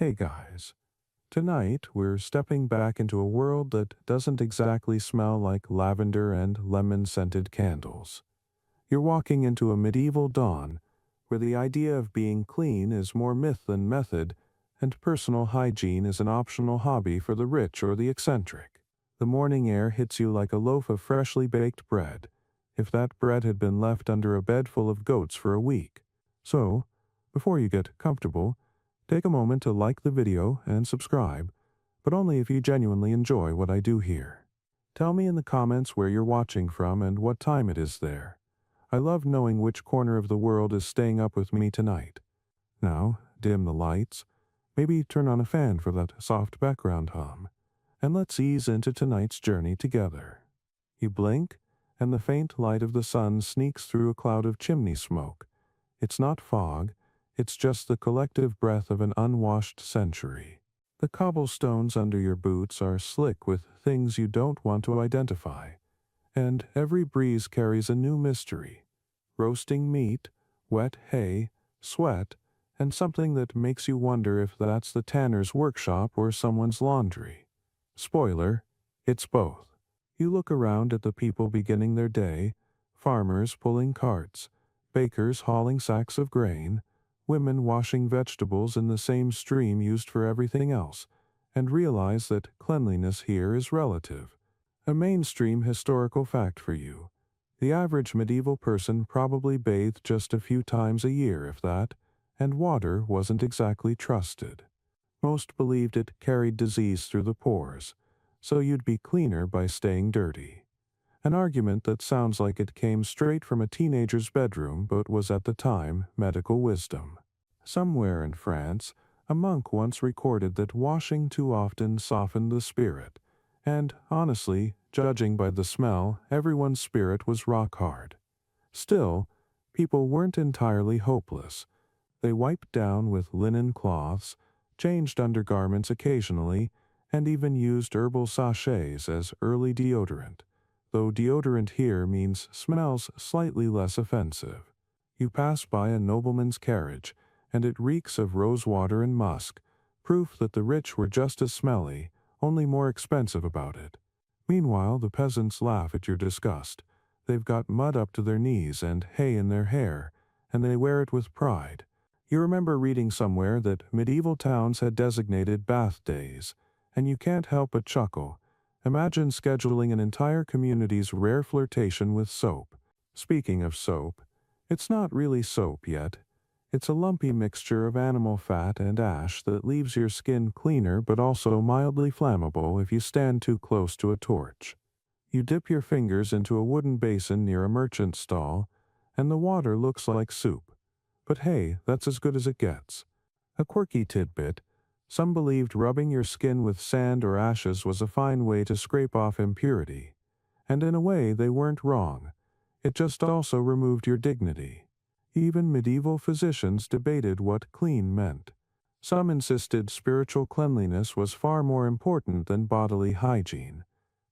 Hey guys, tonight we're stepping back into a world that doesn't exactly smell like lavender and lemon-scented candles. You're walking into a medieval dawn where the idea of being clean is more myth than method, and personal hygiene is an optional hobby for the rich or the eccentric. The morning air hits you like a loaf of freshly baked bread, if that bread had been left under a bed full of goats for a week. So, before you get comfortable, take a moment to like the video and subscribe, but only if you genuinely enjoy what I do here. Tell me in the comments where you're watching from and what time it is there. I love knowing which corner of the world is staying up with me tonight. Now, dim the lights, maybe turn on a fan for that soft background hum, and let's ease into tonight's journey together. You blink, and the faint light of the sun sneaks through a cloud of chimney smoke. It's not fog, it's just the collective breath of an unwashed century. The cobblestones under your boots are slick with things you don't want to identify, and every breeze carries a new mystery. Roasting meat, wet hay, sweat, and something that makes you wonder if that's the tanner's workshop or someone's laundry. Spoiler, it's both. You look around at the people beginning their day, farmers pulling carts, bakers hauling sacks of grain, women washing vegetables in the same stream used for everything else, and realize that cleanliness here is relative. A mainstream historical fact for you. The average medieval person probably bathed just a few times a year, if that, and water wasn't exactly trusted. Most believed it carried disease through the pores, so you'd be cleaner by staying dirty. An argument that sounds like it came straight from a teenager's bedroom but was at the time medical wisdom. Somewhere in France, a monk once recorded that washing too often softened the spirit, and, honestly, judging by the smell, everyone's spirit was rock hard. Still, people weren't entirely hopeless. They wiped down with linen cloths, changed undergarments occasionally, and even used herbal sachets as early deodorant, though deodorant here means smells slightly less offensive. You pass by a nobleman's carriage, and it reeks of rosewater and musk, proof that the rich were just as smelly, only more expensive about it. Meanwhile, the peasants laugh at your disgust. They've got mud up to their knees and hay in their hair, and they wear it with pride. You remember reading somewhere that medieval towns had designated bath days, and you can't help but chuckle. Imagine scheduling an entire community's rare flirtation with soap. Speaking of soap, it's not really soap yet. It's a lumpy mixture of animal fat and ash that leaves your skin cleaner but also mildly flammable if you stand too close to a torch. You dip your fingers into a wooden basin near a merchant's stall, and the water looks like soup. But hey, that's as good as it gets. A quirky tidbit: some believed rubbing your skin with sand or ashes was a fine way to scrape off impurity. And in a way, they weren't wrong. It just also removed your dignity. Even medieval physicians debated what clean meant. Some insisted spiritual cleanliness was far more important than bodily hygiene,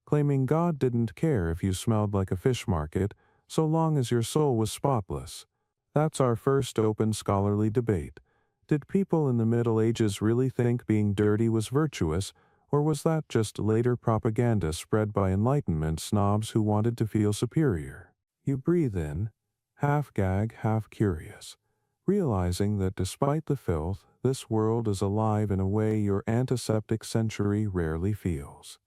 claiming God didn't care if you smelled like a fish market so long as your soul was spotless. That's our first open scholarly debate. Did people in the Middle Ages really think being dirty was virtuous, or was that just later propaganda spread by Enlightenment snobs who wanted to feel superior? You breathe in, half gag, half curious, realizing that despite the filth, this world is alive in a way your antiseptic century rarely feels.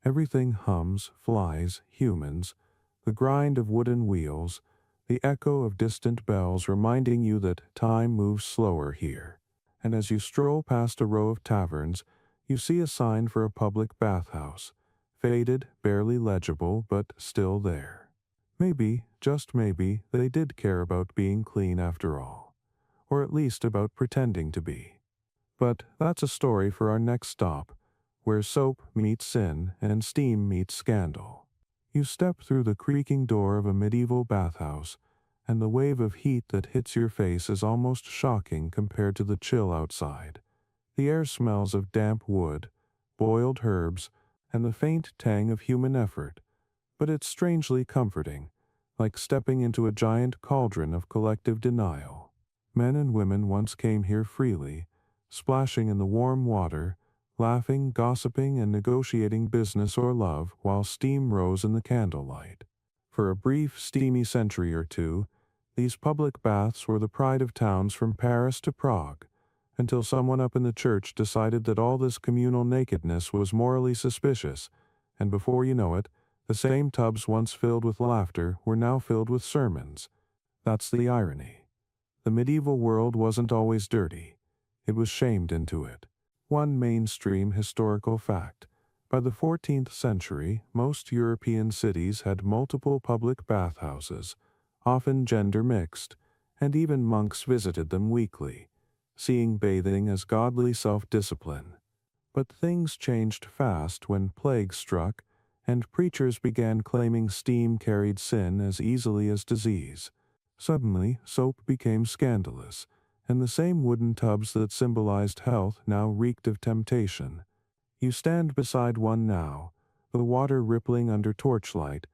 Everything hums, flies, humans, the grind of wooden wheels, the echo of distant bells reminding you that time moves slower here. And as you stroll past a row of taverns, you see a sign for a public bathhouse, faded, barely legible, but still there. Maybe, just maybe, they did care about being clean after all, or at least about pretending to be. But that's a story for our next stop, where soap meets sin and steam meets scandal. You step through the creaking door of a medieval bathhouse, and the wave of heat that hits your face is almost shocking compared to the chill outside. The air smells of damp wood, boiled herbs, and the faint tang of human effort, but it's strangely comforting, like stepping into a giant cauldron of collective denial. Men and women once came here freely, splashing in the warm water, laughing, gossiping, and negotiating business or love while steam rose in the candlelight. For a brief, steamy century or two, these public baths were the pride of towns from Paris to Prague, until someone up in the church decided that all this communal nakedness was morally suspicious, and before you know it, the same tubs once filled with laughter were now filled with sermons. That's the irony. The medieval world wasn't always dirty. It was shamed into it. One mainstream historical fact. By the 14th century, most European cities had multiple public bathhouses, often gender-mixed, and even monks visited them weekly, seeing bathing as godly self-discipline. But things changed fast when plague struck, and preachers began claiming steam carried sin as easily as disease. Suddenly, soap became scandalous, and the same wooden tubs that symbolized health now reeked of temptation. You stand beside one now, the water rippling under torchlight,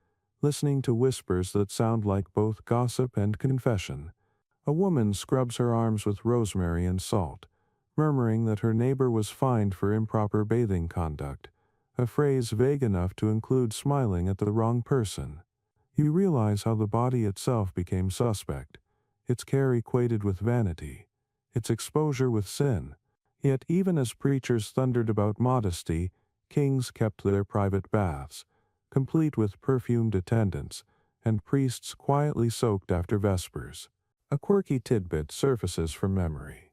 listening to whispers that sound like both gossip and confession. A woman scrubs her arms with rosemary and salt, murmuring that her neighbor was fined for improper bathing conduct, a phrase vague enough to include smiling at the wrong person. You realize how the body itself became suspect, its care equated with vanity, its exposure with sin. Yet even as preachers thundered about modesty, kings kept their private baths, complete with perfumed attendants, and priests quietly soaked after vespers. A quirky tidbit surfaces from memory.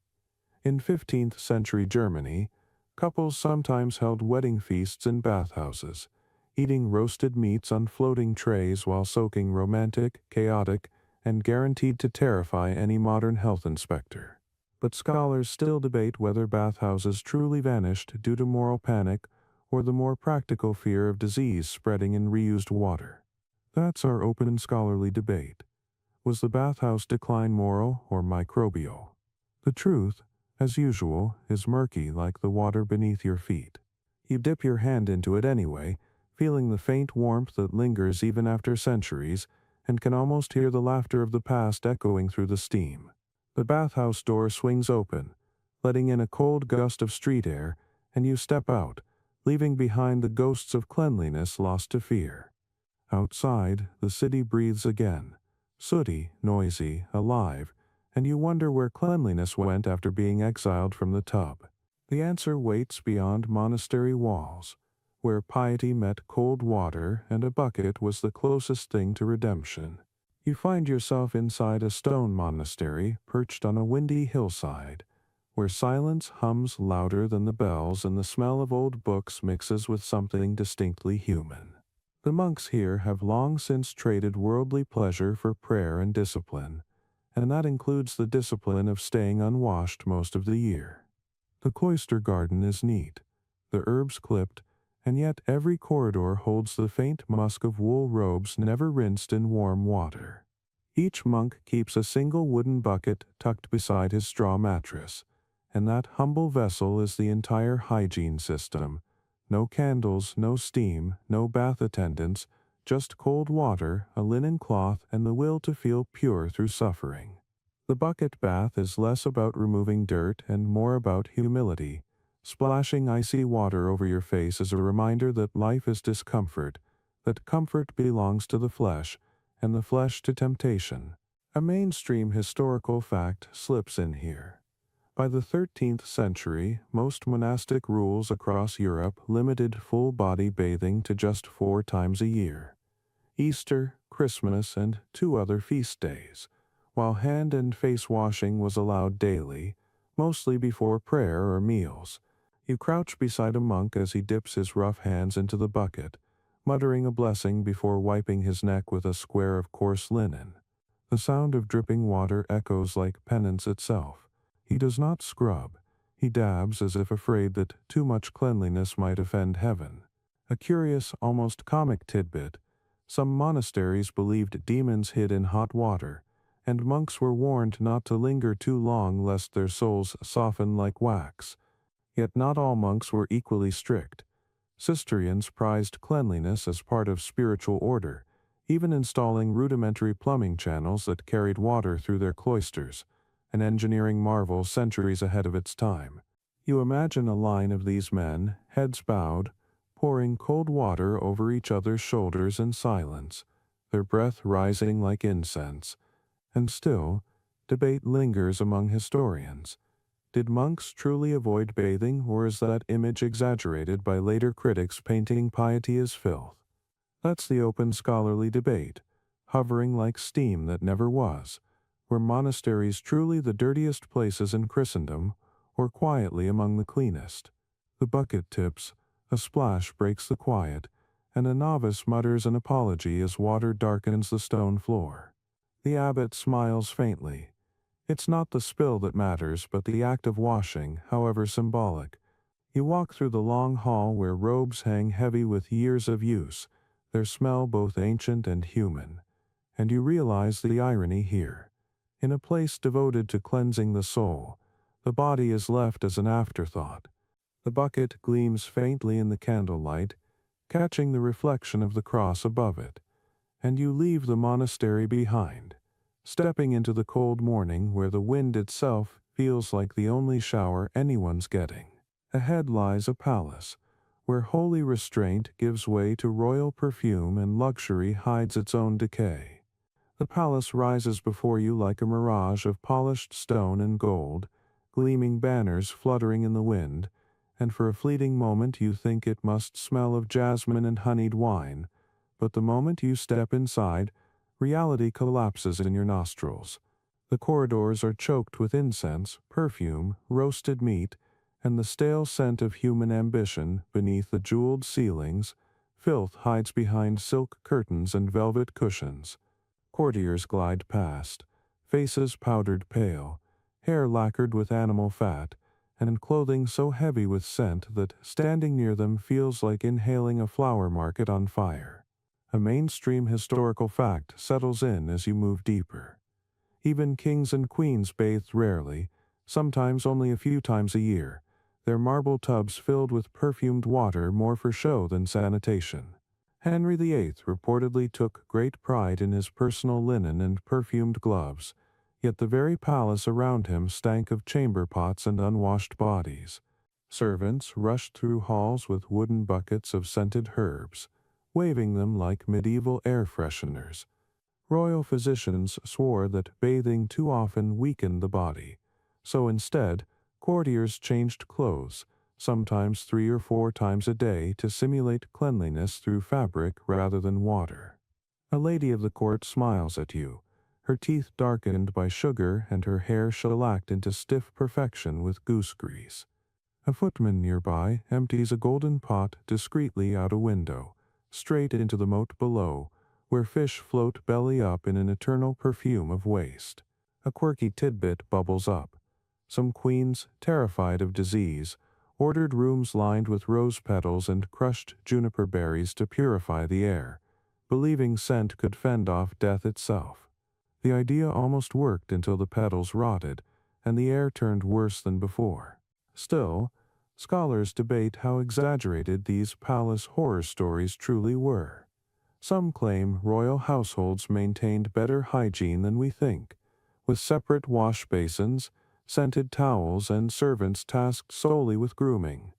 In 15th century Germany, couples sometimes held wedding feasts in bathhouses, eating roasted meats on floating trays while soaking romantic, chaotic, and guaranteed to terrify any modern health inspector. But scholars still debate whether bathhouses truly vanished due to moral panic or the more practical fear of disease spreading in reused water. That's our open scholarly debate. Was the bathhouse decline moral or microbial? The truth, as usual, is murky like the water beneath your feet. You dip your hand into it anyway, feeling the faint warmth that lingers even after centuries, and can almost hear the laughter of the past echoing through the steam. The bathhouse door swings open, letting in a cold gust of street air, and you step out, leaving behind the ghosts of cleanliness lost to fear. Outside, the city breathes again, sooty, noisy, alive, and you wonder where cleanliness went after being exiled from the tub. The answer waits beyond monastery walls, where piety met cold water and a bucket was the closest thing to redemption. You find yourself inside a stone monastery perched on a windy hillside, where silence hums louder than the bells and the smell of old books mixes with something distinctly human. The monks here have long since traded worldly pleasure for prayer and discipline, and that includes the discipline of staying unwashed most of the year. The cloister garden is neat, the herbs clipped, and yet every corridor holds the faint musk of wool robes never rinsed in warm water. Each monk keeps a single wooden bucket tucked beside his straw mattress, and that humble vessel is the entire hygiene system. No candles, no steam, no bath attendants, just cold water, a linen cloth, and the will to feel pure through suffering. The bucket bath is less about removing dirt and more about humility. Splashing icy water over your face is a reminder that life is discomfort, that comfort belongs to the flesh, and the flesh to temptation. A mainstream historical fact slips in here. By the 13th century, most monastic rules across Europe limited full-body bathing to just 4 times a year: Easter, Christmas, and 2 other feast days, while hand and face washing was allowed daily, mostly before prayer or meals. You crouch beside a monk as he dips his rough hands into the bucket, muttering a blessing before wiping his neck with a square of coarse linen. The sound of dripping water echoes like penance itself. He does not scrub. He dabs as if afraid that too much cleanliness might offend heaven. A curious, almost comic tidbit: some monasteries believed demons hid in hot water, and monks were warned not to linger too long lest their souls soften like wax. Yet not all monks were equally strict. Cistercians prized cleanliness as part of spiritual order, even installing rudimentary plumbing channels that carried water through their cloisters, an engineering marvel centuries ahead of its time. You imagine a line of these men, heads bowed, pouring cold water over each other's shoulders in silence, their breath rising like incense. And still, debate lingers among historians. Did monks truly avoid bathing, or is that image exaggerated by later critics painting piety as filth? That's the open scholarly debate, hovering like steam that never was. Were monasteries truly the dirtiest places in Christendom, or quietly among the cleanest? The bucket tips, a splash breaks the quiet, and a novice mutters an apology as water darkens the stone floor. The abbot smiles faintly. It's not the spill that matters, but the act of washing, however symbolic. You walk through the long hall where robes hang heavy with years of use, their smell both ancient and human. And you realize the irony here. In a place devoted to cleansing the soul, the body is left as an afterthought. The bucket gleams faintly in the candlelight, catching the reflection of the cross above it. And you leave the monastery behind, stepping into the cold morning where the wind itself feels like the only shower anyone's getting. Ahead lies a palace, where holy restraint gives way to royal perfume and luxury hides its own decay. The palace rises before you like a mirage of polished stone and gold, gleaming banners fluttering in the wind, and for a fleeting moment you think it must smell of jasmine and honeyed wine, but the moment you step inside, reality collapses in your nostrils. The corridors are choked with incense, perfume, roasted meat, and the stale scent of human ambition beneath the jeweled ceilings. Filth hides behind silk curtains and velvet cushions. Courtiers glide past, faces powdered pale, hair lacquered with animal fat, and in clothing so heavy with scent that standing near them feels like inhaling a flower market on fire. A mainstream historical fact settles in as you move deeper. Even kings and queens bathed rarely, sometimes only a few times a year, their marble tubs filled with perfumed water more for show than sanitation. Henry VIII reportedly took great pride in his personal linen and perfumed gloves, yet the very palace around him stank of chamber pots and unwashed bodies. Servants rushed through halls with wooden buckets of scented herbs, waving them like medieval air fresheners. Royal physicians swore that bathing too often weakened the body, so instead, courtiers changed clothes, sometimes 3 or 4 times a day, to simulate cleanliness through fabric rather than water. A lady of the court smiles at you, her teeth darkened by sugar and her hair shellacked into stiff perfection with goose grease. A footman nearby empties a golden pot discreetly out a window, straight into the moat below, where fish float belly up in an eternal perfume of waste. A quirky tidbit bubbles up. Some queens, terrified of disease, ordered rooms lined with rose petals and crushed juniper berries to purify the air, believing scent could fend off death itself. The idea almost worked until the petals rotted, and the air turned worse than before. Still, scholars debate how exaggerated these palace horror stories truly were. Some claim royal households maintained better hygiene than we think, with separate wash basins, scented towels, and servants tasked solely with grooming.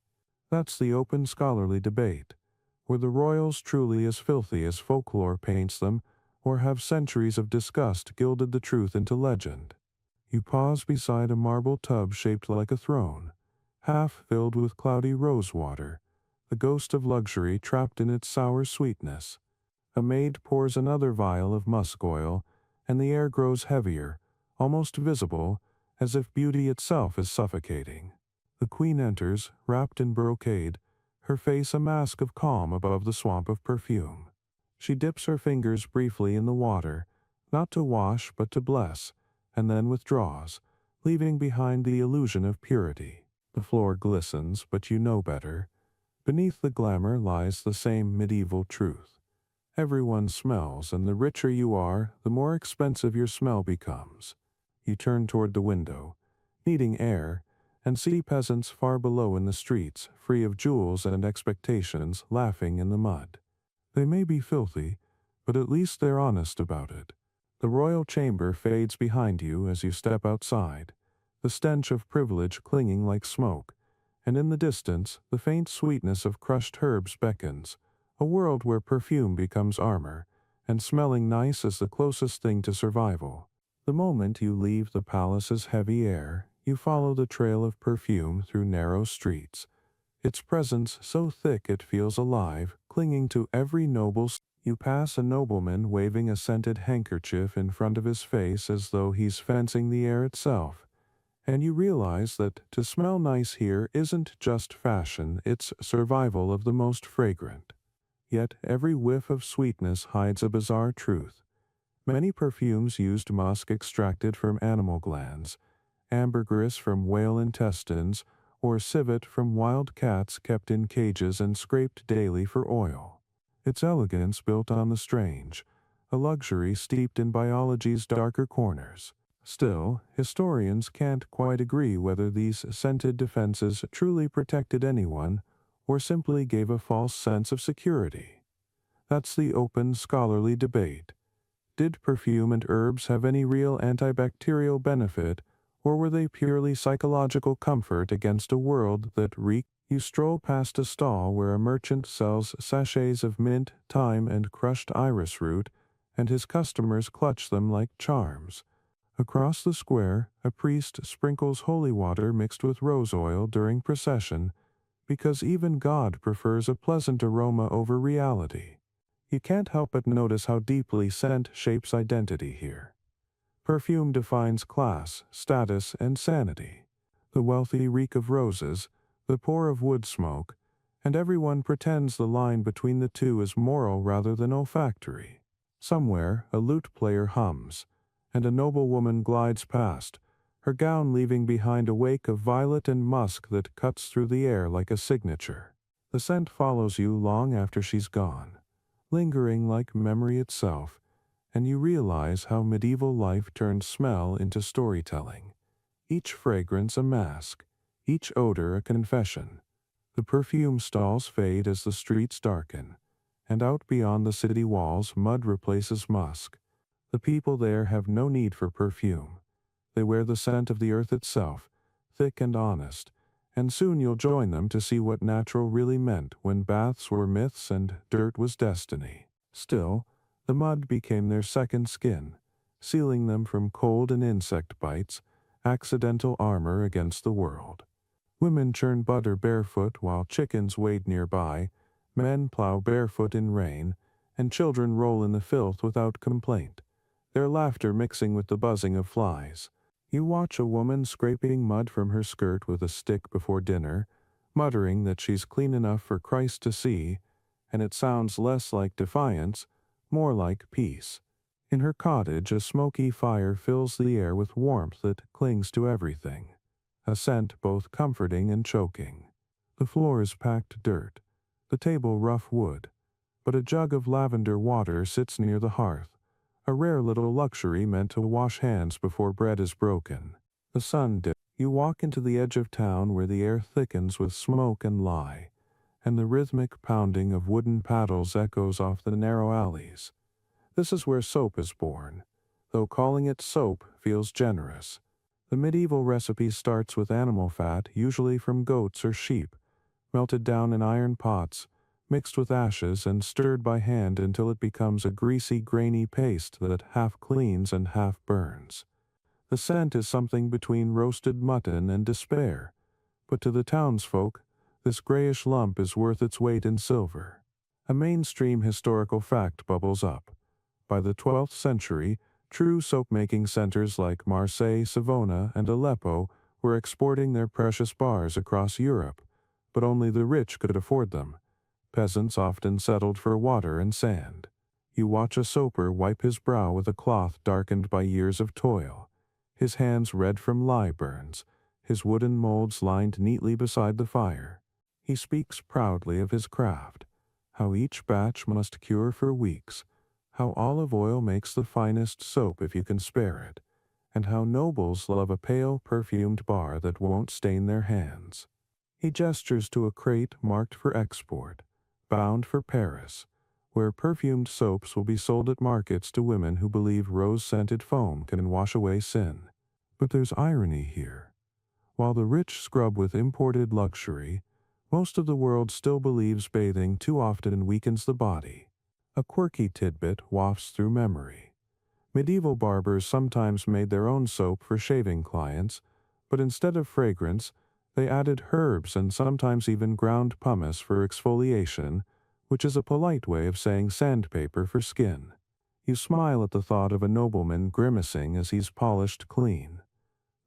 That's the open scholarly debate. Were the royals truly as filthy as folklore paints them, or have centuries of disgust gilded the truth into legend? You pause beside a marble tub shaped like a throne, half filled with cloudy rose water, the ghost of luxury trapped in its sour sweetness. A maid pours another vial of musk oil, and the air grows heavier, almost visible, as if beauty itself is suffocating. The queen enters, wrapped in brocade, her face a mask of calm above the swamp of perfume. She dips her fingers briefly in the water, not to wash but to bless, and then withdraws, leaving behind the illusion of purity. The floor glistens, but you know better. Beneath the glamour lies the same medieval truth. Everyone smells, and the richer you are, the more expensive your smell becomes. You turn toward the window, needing air, and see peasants far below in the streets, free of jewels and expectations, laughing in the mud. They may be filthy, but at least they're honest about it. The royal chamber fades behind you as you step outside, the stench of privilege clinging like smoke, and in the distance, the faint sweetness of crushed herbs beckons, a world where perfume becomes armor, and smelling nice is the closest thing to survival. The moment you leave the palace's heavy air, you follow the trail of perfume through narrow streets, its presence so thick it feels alive, clinging to every You pass a nobleman waving a scented handkerchief in front of his face as though he's fencing the air itself, and you realize that to smell nice here isn't just fashion, it's survival of the most fragrant. Yet every whiff of sweetness hides a bizarre truth. Many perfumes used musk extracted from animal glands, ambergris from whale intestines, or civet from wild cats kept in cages and scraped daily for oil. Its elegance built on the strange, a luxury steeped in biology's darker corners. Still, historians can't quite agree whether these scented defenses truly protected anyone or simply gave a false sense of security. That's the open scholarly debate. Did perfume and herbs have any real antibacterial benefit, or were they purely psychological comfort against a world that reeked? You stroll past a stall where a merchant sells sachets of mint, thyme, and crushed iris root, and his customers clutch them like charms. Across the square, a priest sprinkles holy water mixed with rose oil during procession, because even God prefers a pleasant aroma over reality. You can't help but notice how deeply scent shapes identity here. Perfume defines class, status, and sanity. The wealthy reek of roses, the pour of wood smoke, and everyone pretends the line between the two is moral rather than olfactory. Somewhere, a lute player hums, and a noblewoman glides past, her gown leaving behind a wake of violet and musk that cuts through the air like a signature. The scent follows you long after she's gone, lingering like memory itself, and you realize how medieval life turned smell into storytelling. Each fragrance a mask, each odor a confession. The perfume stalls fade as the streets darken, and out beyond the city walls mud replaces musk. The people there have no need for perfume. They wear the scent of the earth itself, thick and honest, and soon you'll join them to see what natural really meant when baths were myths and dirt was destiny. Still, the mud became their second skin, sealing them from cold and insect bites, accidental armor against the world. Women churn butter barefoot while chickens wade nearby, men plow barefoot in rain, and children roll in the filth without complaint, their laughter mixing with the buzzing of flies. You watch a woman scraping mud from her skirt with a stick before dinner, muttering that she's clean enough for Christ to see, and it sounds less like defiance, more like peace. In her cottage, a smoky fire fills the air with warmth that clings to everything, a scent both comforting and choking. The floor is packed dirt, the table rough wood, but a jug of lavender water sits near the hearth, a rare little luxury meant to wash hands before bread is broken. The sun dips. You walk into the edge of town where the air thickens with smoke and lye, and the rhythmic pounding of wooden paddles echoes off the narrow alleys. This is where soap is born, though calling it soap feels generous. The medieval recipe starts with animal fat, usually from goats or sheep, melted down in iron pots, mixed with ashes and stirred by hand until it becomes a greasy, grainy paste that half cleans and half burns. The scent is something between roasted mutton and despair, but to the townsfolk, this grayish lump is worth its weight in silver. A mainstream historical fact bubbles up. By the 12th century, true soap-making centers like Marseille, Savona, and Aleppo were exporting their precious bars across Europe, but only the rich could afford them. Peasants often settled for water and sand. You watch a soaper wipe his brow with a cloth darkened by years of toil, his hands red from lye burns, his wooden molds lined neatly beside the fire. He speaks proudly of his craft, how each batch must cure for weeks, how olive oil makes the finest soap if you can spare it, and how nobles love a pale, perfumed bar that won't stain their hands. He gestures to a crate marked for export, bound for Paris, where perfumed soaps will be sold at markets to women who believe rose-scented foam can wash away sin. But there's irony here. While the rich scrub with imported luxury, most of the world still believes bathing too often weakens the body. A quirky tidbit wafts through memory. Medieval barbers sometimes made their own soap for shaving clients, but instead of fragrance, they added herbs and sometimes even ground pumice for exfoliation, which is a polite way of saying sandpaper for skin. You smile at the thought of a nobleman grimacing as he's polished clean.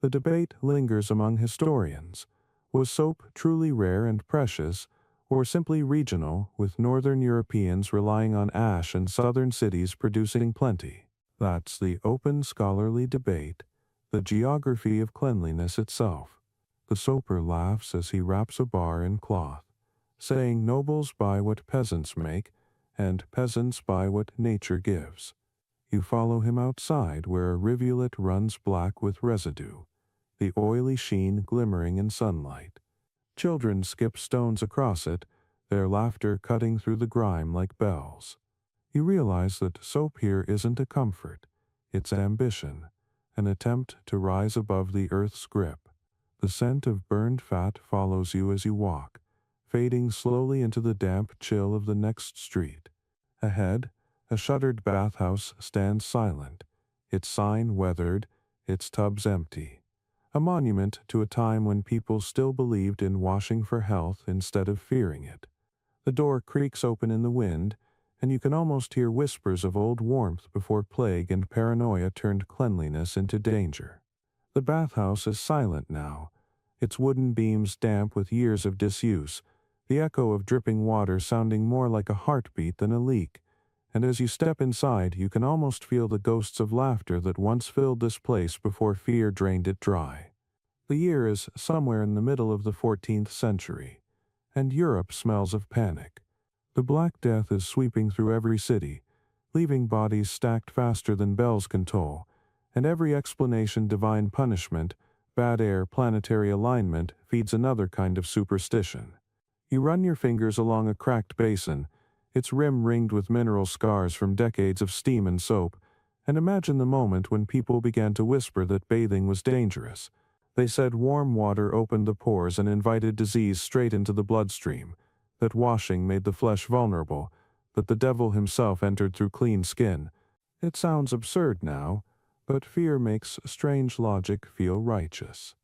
The debate lingers among historians. Was soap truly rare and precious, or simply regional, with northern Europeans relying on ash and southern cities producing plenty? That's the open scholarly debate, the geography of cleanliness itself. The soaper laughs as he wraps a bar in cloth, saying nobles buy what peasants make, and peasants buy what nature gives. You follow him outside where a rivulet runs black with residue, the oily sheen glimmering in sunlight. Children skip stones across it, their laughter cutting through the grime like bells. You realize that soap here isn't a comfort, it's ambition, an attempt to rise above the earth's grip. The scent of burned fat follows you as you walk, fading slowly into the damp chill of the next street. Ahead, a shuttered bathhouse stands silent, its sign weathered, its tubs empty. A monument to a time when people still believed in washing for health instead of fearing it. The door creaks open in the wind, and you can almost hear whispers of old warmth before plague and paranoia turned cleanliness into danger. The bathhouse is silent now, its wooden beams damp with years of disuse, the echo of dripping water sounding more like a heartbeat than a leak, and as you step inside you can almost feel the ghosts of laughter that once filled this place before fear drained it dry. The year is somewhere in the middle of the 14th century, and Europe smells of panic. The Black Death is sweeping through every city, leaving bodies stacked faster than bells can toll, and every explanation divine punishment, bad air, planetary alignment feeds another kind of superstition. You run your fingers along a cracked basin, its rim ringed with mineral scars from decades of steam and soap, and imagine the moment when people began to whisper that bathing was dangerous. They said warm water opened the pores and invited disease straight into the bloodstream, that washing made the flesh vulnerable, that the devil himself entered through clean skin. It sounds absurd now, but fear makes strange logic feel righteous.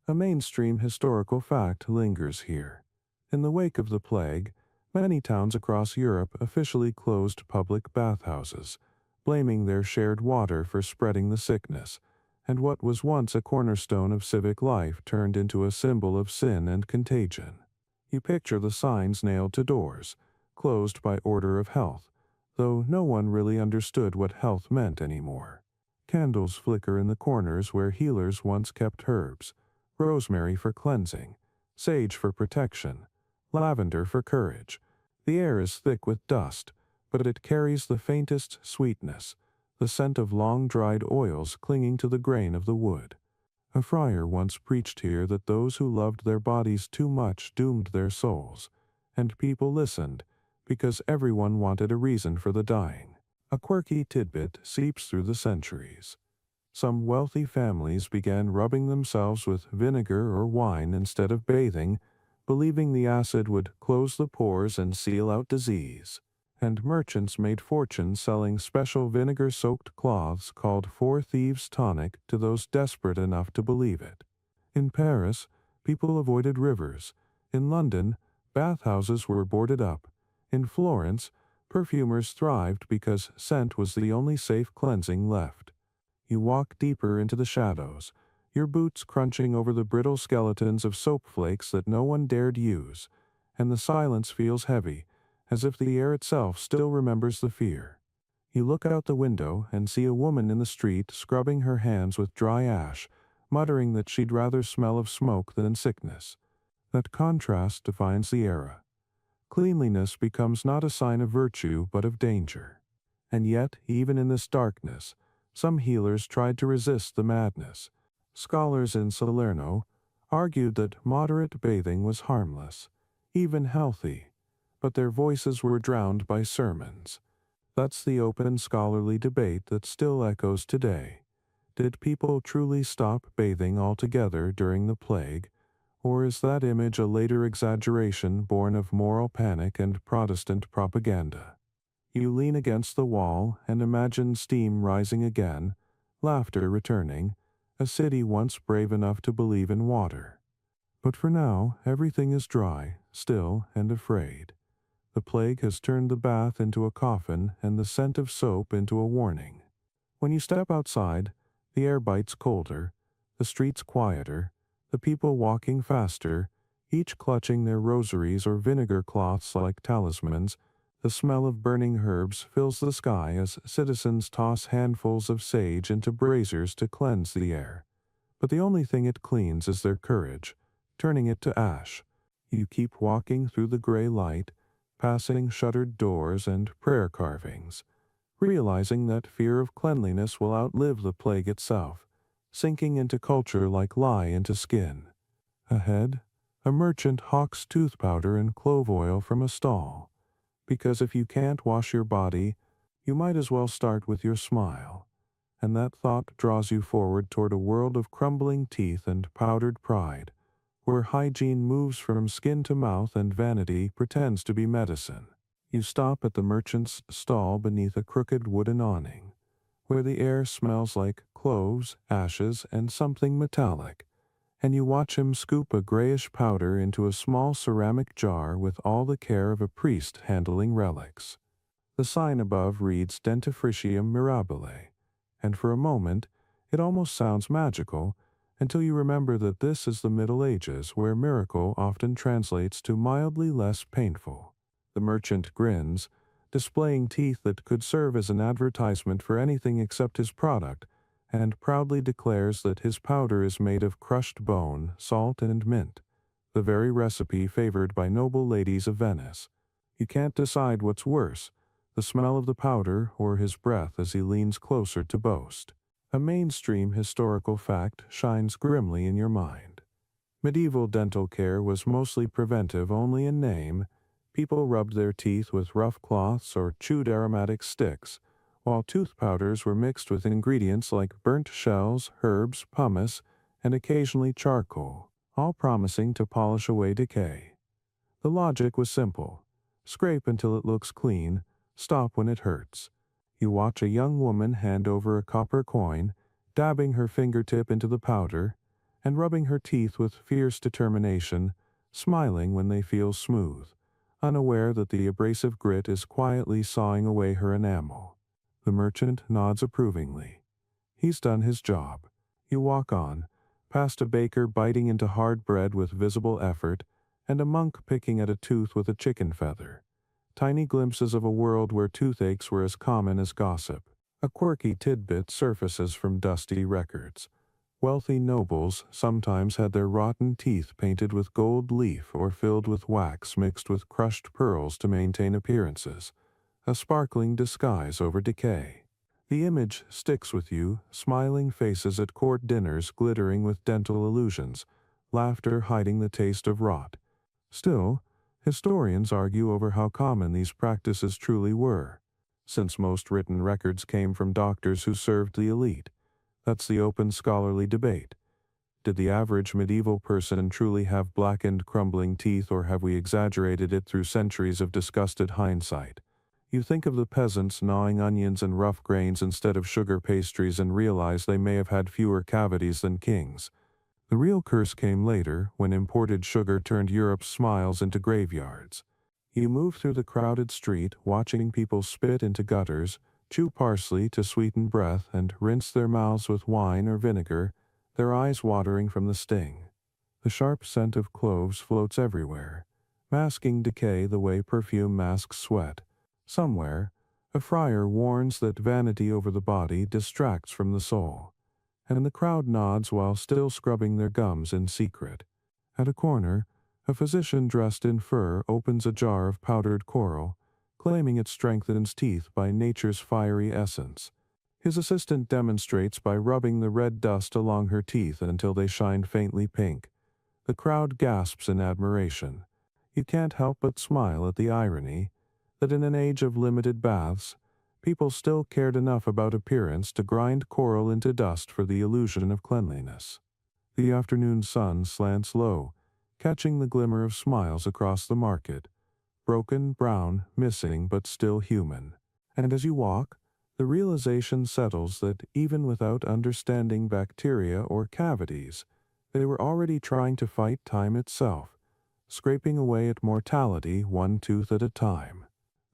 A mainstream historical fact lingers here. In the wake of the plague, many towns across Europe officially closed public bathhouses, blaming their shared water for spreading the sickness, and what was once a cornerstone of civic life turned into a symbol of sin and contagion. You picture the signs nailed to doors, closed by order of health, though no one really understood what health meant anymore. Candles flicker in the corners where healers once kept herbs, rosemary for cleansing, sage for protection, lavender for courage. The air is thick with dust, but it carries the faintest sweetness, the scent of long-dried oils clinging to the grain of the wood. A friar once preached here that those who loved their bodies too much doomed their souls, and people listened, because everyone wanted a reason for the dying. A quirky tidbit seeps through the centuries. Some wealthy families began rubbing themselves with vinegar or wine instead of bathing, believing the acid would close the pores and seal out disease. And merchants made fortunes selling special vinegar-soaked cloths called Four Thieves' Tonic to those desperate enough to believe it. In Paris, people avoided rivers. In London, bathhouses were boarded up. In Florence, perfumers thrived because scent was the only safe cleansing left. You walk deeper into the shadows, your boots crunching over the brittle skeletons of soap flakes that no one dared use, and the silence feels heavy, as if the air itself still remembers the fear. You look out the window and see a woman in the street scrubbing her hands with dry ash, muttering that she'd rather smell of smoke than sickness. That contrast defines the era. Cleanliness becomes not a sign of virtue but of danger. And yet, even in this darkness, some healers tried to resist the madness. Scholars in Salerno argued that moderate bathing was harmless, even healthy, but their voices were drowned by sermons. That's the open scholarly debate that still echoes today. Did people truly stop bathing altogether during the plague, or is that image a later exaggeration born of moral panic and Protestant propaganda? You lean against the wall and imagine steam rising again, laughter returning, a city once brave enough to believe in water. But for now, everything is dry, still, and afraid. The plague has turned the bath into a coffin and the scent of soap into a warning. When you step outside, the air bites colder, the streets quieter, the people walking faster, each clutching their rosaries or vinegar cloths like talismans. The smell of burning herbs fills the sky as citizens toss handfuls of sage into braziers to cleanse the air. But the only thing it cleans is their courage, turning it to ash. You keep walking through the gray light, passing shuttered doors and prayer carvings, realizing that fear of cleanliness will outlive the plague itself, sinking into culture like lye into skin. Ahead, a merchant hawks tooth powder and clove oil from a stall, because if you can't wash your body, you might as well start with your smile. And that thought draws you forward toward a world of crumbling teeth and powdered pride, where hygiene moves from skin to mouth and vanity pretends to be medicine. You stop at the merchant's stall beneath a crooked wooden awning, where the air smells like cloves, ashes, and something metallic, and you watch him scoop a grayish powder into a small ceramic jar with all the care of a priest handling relics. The sign above reads Dentifricium Mirabile, and for a moment it almost sounds magical until you remember that this is the Middle Ages, where miracle often translates to mildly less painful. The merchant grins, displaying teeth that could serve as an advertisement for anything except his product, and proudly declares that his powder is made of crushed bone, salt, and mint, the very recipe favored by noble ladies of Venice. You can't decide what's worse, the smell of the powder or his breath as he leans closer to boast. A mainstream historical fact shines grimly in your mind. Medieval dental care was mostly preventive only in name. People rubbed their teeth with rough cloths or chewed aromatic sticks, while tooth powders were mixed with ingredients like burnt shells, herbs, pumice, and occasionally charcoal, all promising to polish away decay. The logic was simple. Scrape until it looks clean, stop when it hurts. You watch a young woman hand over a copper coin, dabbing her fingertip into the powder, and rubbing her teeth with fierce determination, smiling when they feel smooth, unaware that the abrasive grit is quietly sawing away her enamel. The merchant nods approvingly. He's done his job. You walk on, past a baker biting into hard bread with visible effort, and a monk picking at a tooth with a chicken feather. Tiny glimpses of a world where toothaches were as common as gossip. A quirky tidbit surfaces from dusty records. Wealthy nobles sometimes had their rotten teeth painted with gold leaf or filled with wax mixed with crushed pearls to maintain appearances, a sparkling disguise over decay. The image sticks with you, smiling faces at court dinners glittering with dental illusions, laughter hiding the taste of rot. Still, historians argue over how common these practices truly were, since most written records came from doctors who served the elite. That's the open scholarly debate. Did the average medieval person truly have blackened, crumbling teeth, or have we exaggerated it through centuries of disgusted hindsight? You think of the peasants gnawing onions and rough grains instead of sugar pastries and realize they may have had fewer cavities than kings. The real curse came later, when imported sugar turned Europe's smiles into graveyards. You move through the crowded street, watching people spit into gutters, chew parsley to sweeten breath, and rinse their mouths with wine or vinegar, their eyes watering from the sting. The sharp scent of cloves floats everywhere, masking decay the way perfume masks sweat. Somewhere, a friar warns that vanity over the body distracts from the soul, and the crowd nods while still scrubbing their gums in secret. At a corner, a physician dressed in fur opens a jar of powdered coral, claiming it strengthens teeth by nature's fiery essence. His assistant demonstrates by rubbing the red dust along her teeth until they shine faintly pink. The crowd gasps in admiration. You can't help but smile at the irony that in an age of limited baths, People still cared enough about appearance to grind coral into dust for the illusion of cleanliness. The afternoon sun slants low, catching the glimmer of smiles across the market, broken, brown, missing, but still human. And as you walk, the realization settles that even without understanding bacteria or cavities, they were already trying to fight time itself, scraping away at mortality one tooth at a time.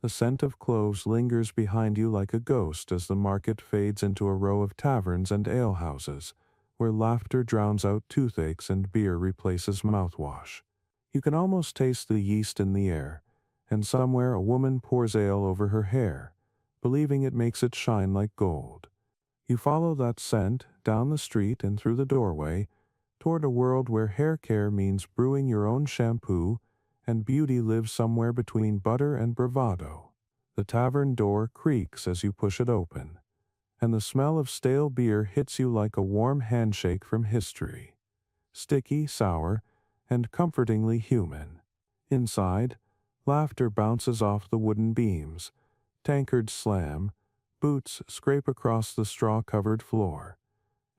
The scent of cloves lingers behind you like a ghost as the market fades into a row of taverns and alehouses, where laughter drowns out toothaches and beer replaces mouthwash. You can almost taste the yeast in the air, and somewhere a woman pours ale over her hair, believing it makes it shine like gold. You follow that scent down the street and through the doorway, toward a world where hair care means brewing your own shampoo, and beauty lives somewhere between butter and bravado. The tavern door creaks as you push it open, and the smell of stale beer hits you like a warm handshake from history. Sticky, sour, and comfortingly human. Inside, laughter bounces off the wooden beams, tankards slam, boots scrape across the straw-covered floor,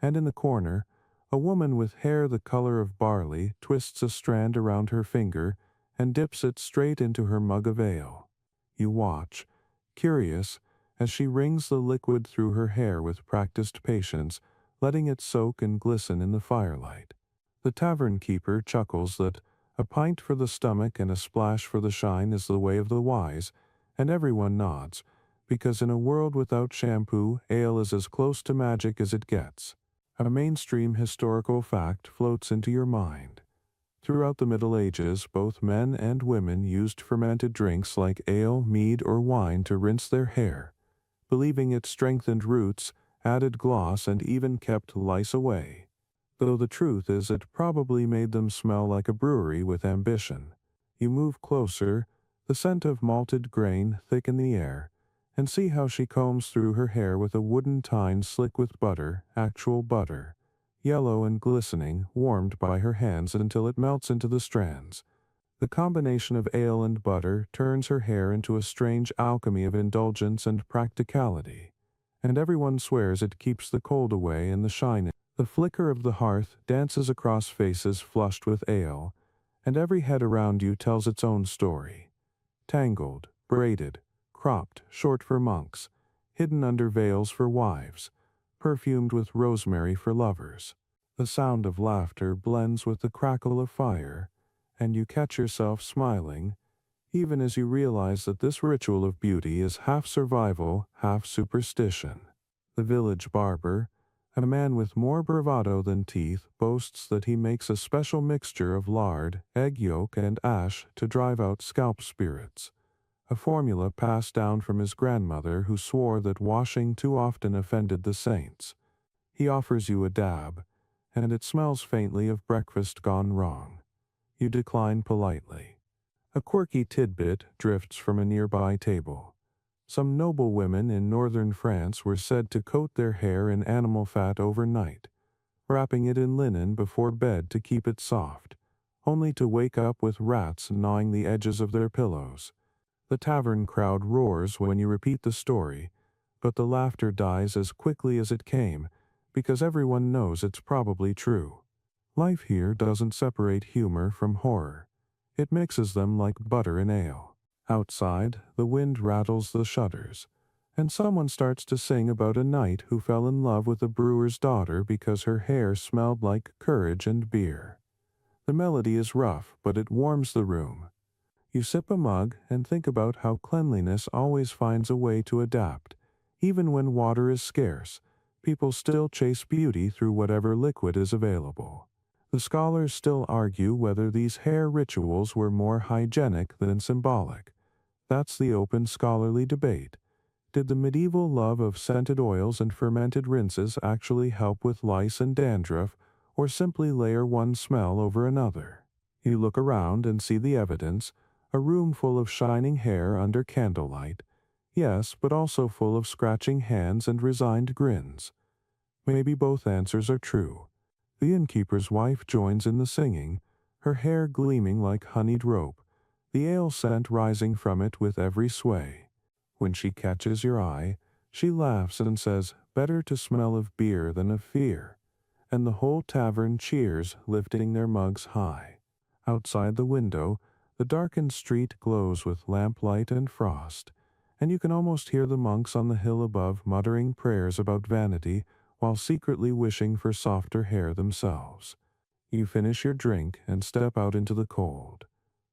and in the corner, a woman with hair the color of barley twists a strand around her finger and dips it straight into her mug of ale. You watch, curious, as she wrings the liquid through her hair with practiced patience, letting it soak and glisten in the firelight. The tavern keeper chuckles that a pint for the stomach and a splash for the shine is the way of the wise, and everyone nods, because in a world without shampoo, ale is as close to magic as it gets. A mainstream historical fact floats into your mind. Throughout the Middle Ages, both men and women used fermented drinks like ale, mead, or wine to rinse their hair, believing it strengthened roots, added gloss, and even kept lice away. Though the truth is it probably made them smell like a brewery with ambition. You move closer, the scent of malted grain thick in the air, and see how she combs through her hair with a wooden tine slick with butter, actual butter, yellow and glistening, warmed by her hands until it melts into the strands. The combination of ale and butter turns her hair into a strange alchemy of indulgence and practicality, and everyone swears it keeps the cold away and the shine. The flicker of the hearth dances across faces flushed with ale, and every head around you tells its own story. Tangled, braided, cropped, short for monks, hidden under veils for wives, perfumed with rosemary for lovers. The sound of laughter blends with the crackle of fire, and you catch yourself smiling, even as you realize that this ritual of beauty is half survival, half superstition. The village barber, a man with more bravado than teeth, boasts that he makes a special mixture of lard, egg yolk, and ash to drive out scalp spirits, a formula passed down from his grandmother who swore that washing too often offended the saints. He offers you a dab, and it smells faintly of breakfast gone wrong. You decline politely. A quirky tidbit drifts from a nearby table. Some noble women in northern France were said to coat their hair in animal fat overnight, wrapping it in linen before bed to keep it soft, only to wake up with rats gnawing the edges of their pillows. The tavern crowd roars when you repeat the story, but the laughter dies as quickly as it came, because everyone knows it's probably true. Life here doesn't separate humor from horror. It mixes them like butter and ale. Outside, the wind rattles the shutters, and someone starts to sing about a knight who fell in love with a brewer's daughter because her hair smelled like courage and beer. The melody is rough, but it warms the room. You sip a mug and think about how cleanliness always finds a way to adapt. Even when water is scarce, people still chase beauty through whatever liquid is available. The scholars still argue whether these hair rituals were more hygienic than symbolic. That's the open scholarly debate. Did the medieval love of scented oils and fermented rinses actually help with lice and dandruff, or simply layer one smell over another? You look around and see the evidence, a room full of shining hair under candlelight. Yes, but also full of scratching hands and resigned grins. Maybe both answers are true. The innkeeper's wife joins in the singing, her hair gleaming like honeyed rope, the ale scent rising from it with every sway. When she catches your eye, She laughs and says, "Better to smell of beer than of fear," and the whole tavern cheers, lifting their mugs high. Outside the window, the darkened street glows with lamplight and frost, and you can almost hear the monks on the hill above muttering prayers about vanity while secretly wishing for softer hair themselves. You finish your drink and step out into the cold,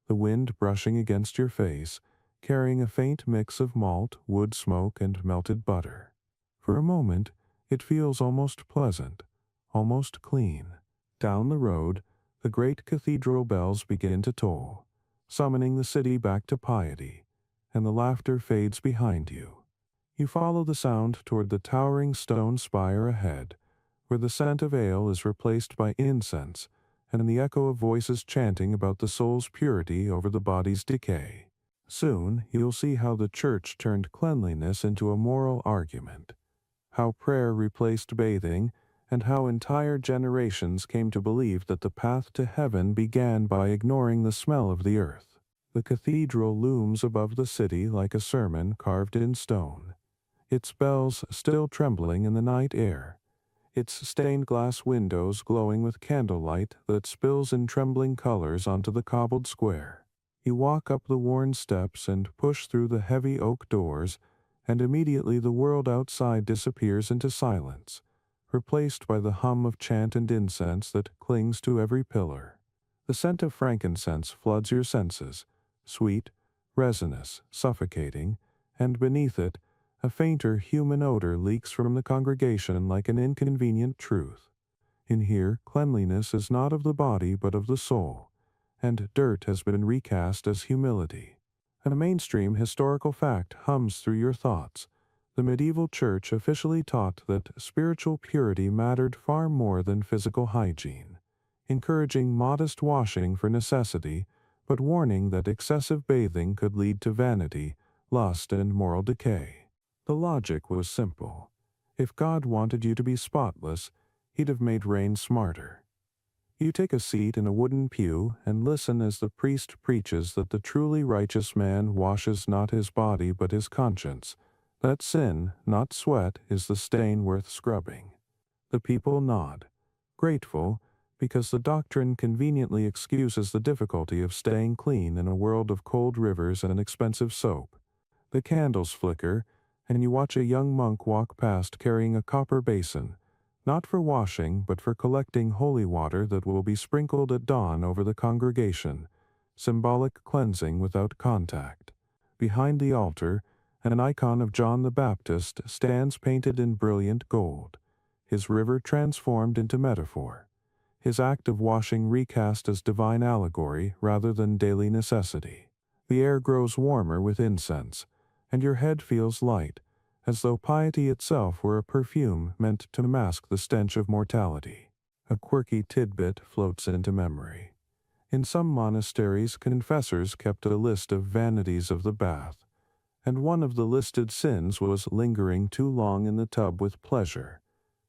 the wind brushing against your face, carrying a faint mix of malt, wood smoke, and melted butter. For a moment, it feels almost pleasant, almost clean. Down the road, the great cathedral bells begin to toll, summoning the city back to piety, and the laughter fades behind you. You follow the sound toward the towering stone spire ahead, where the scent of ale is replaced by incense, and the echo of voices chanting about the soul's purity over the body's decay. Soon you'll see how the church turned cleanliness into a moral argument, how prayer replaced bathing, and how entire generations came to believe that the path to heaven began by ignoring the smell of the earth. The cathedral looms above the city like a sermon carved in stone, its bells still trembling in the night air, its stained glass windows glowing with candlelight that spills in trembling colors onto the cobbled square. You walk up the worn steps and push through the heavy oak doors, and immediately the world outside disappears into silence, replaced by the hum of chant and incense that clings to every pillar. The scent of frankincense floods your senses, sweet, resinous, suffocating, and beneath it, a fainter human odor leaks from the congregation like an inconvenient truth. In here, cleanliness is not of the body but of the soul, and dirt has been recast as humility. A mainstream historical fact hums through your thoughts. The medieval church officially taught that spiritual purity mattered far more than physical hygiene, encouraging modest washing for necessity, but warning that excessive bathing could lead to vanity, lust, and moral decay. The logic was simple. If God wanted you to be spotless, He'd have made rain smarter. You take a seat in a wooden pew and listen as the priest preaches that the truly righteous man washes not his body but his conscience, that sin, not sweat, is the stain worth scrubbing. The people nod, grateful, because the doctrine conveniently excuses the difficulty of staying clean in a world of cold rivers and expensive soap. The candles flicker, and you watch a young monk walk past carrying a copper basin, not for washing but for collecting holy water that will be sprinkled at dawn over the congregation, symbolic cleansing without contact. Behind the altar, an icon of John the Baptist stands painted in brilliant gold, his river transformed into metaphor, his act of washing recast as divine allegory rather than daily necessity. The air grows warmer with incense, and your head feels light, as though piety itself were a perfume meant to mask the stench of mortality. A quirky tidbit floats into memory. In some monasteries, confessors kept a list of vanities of the bath, and one of the listed sins was lingering too long in the tub with pleasure,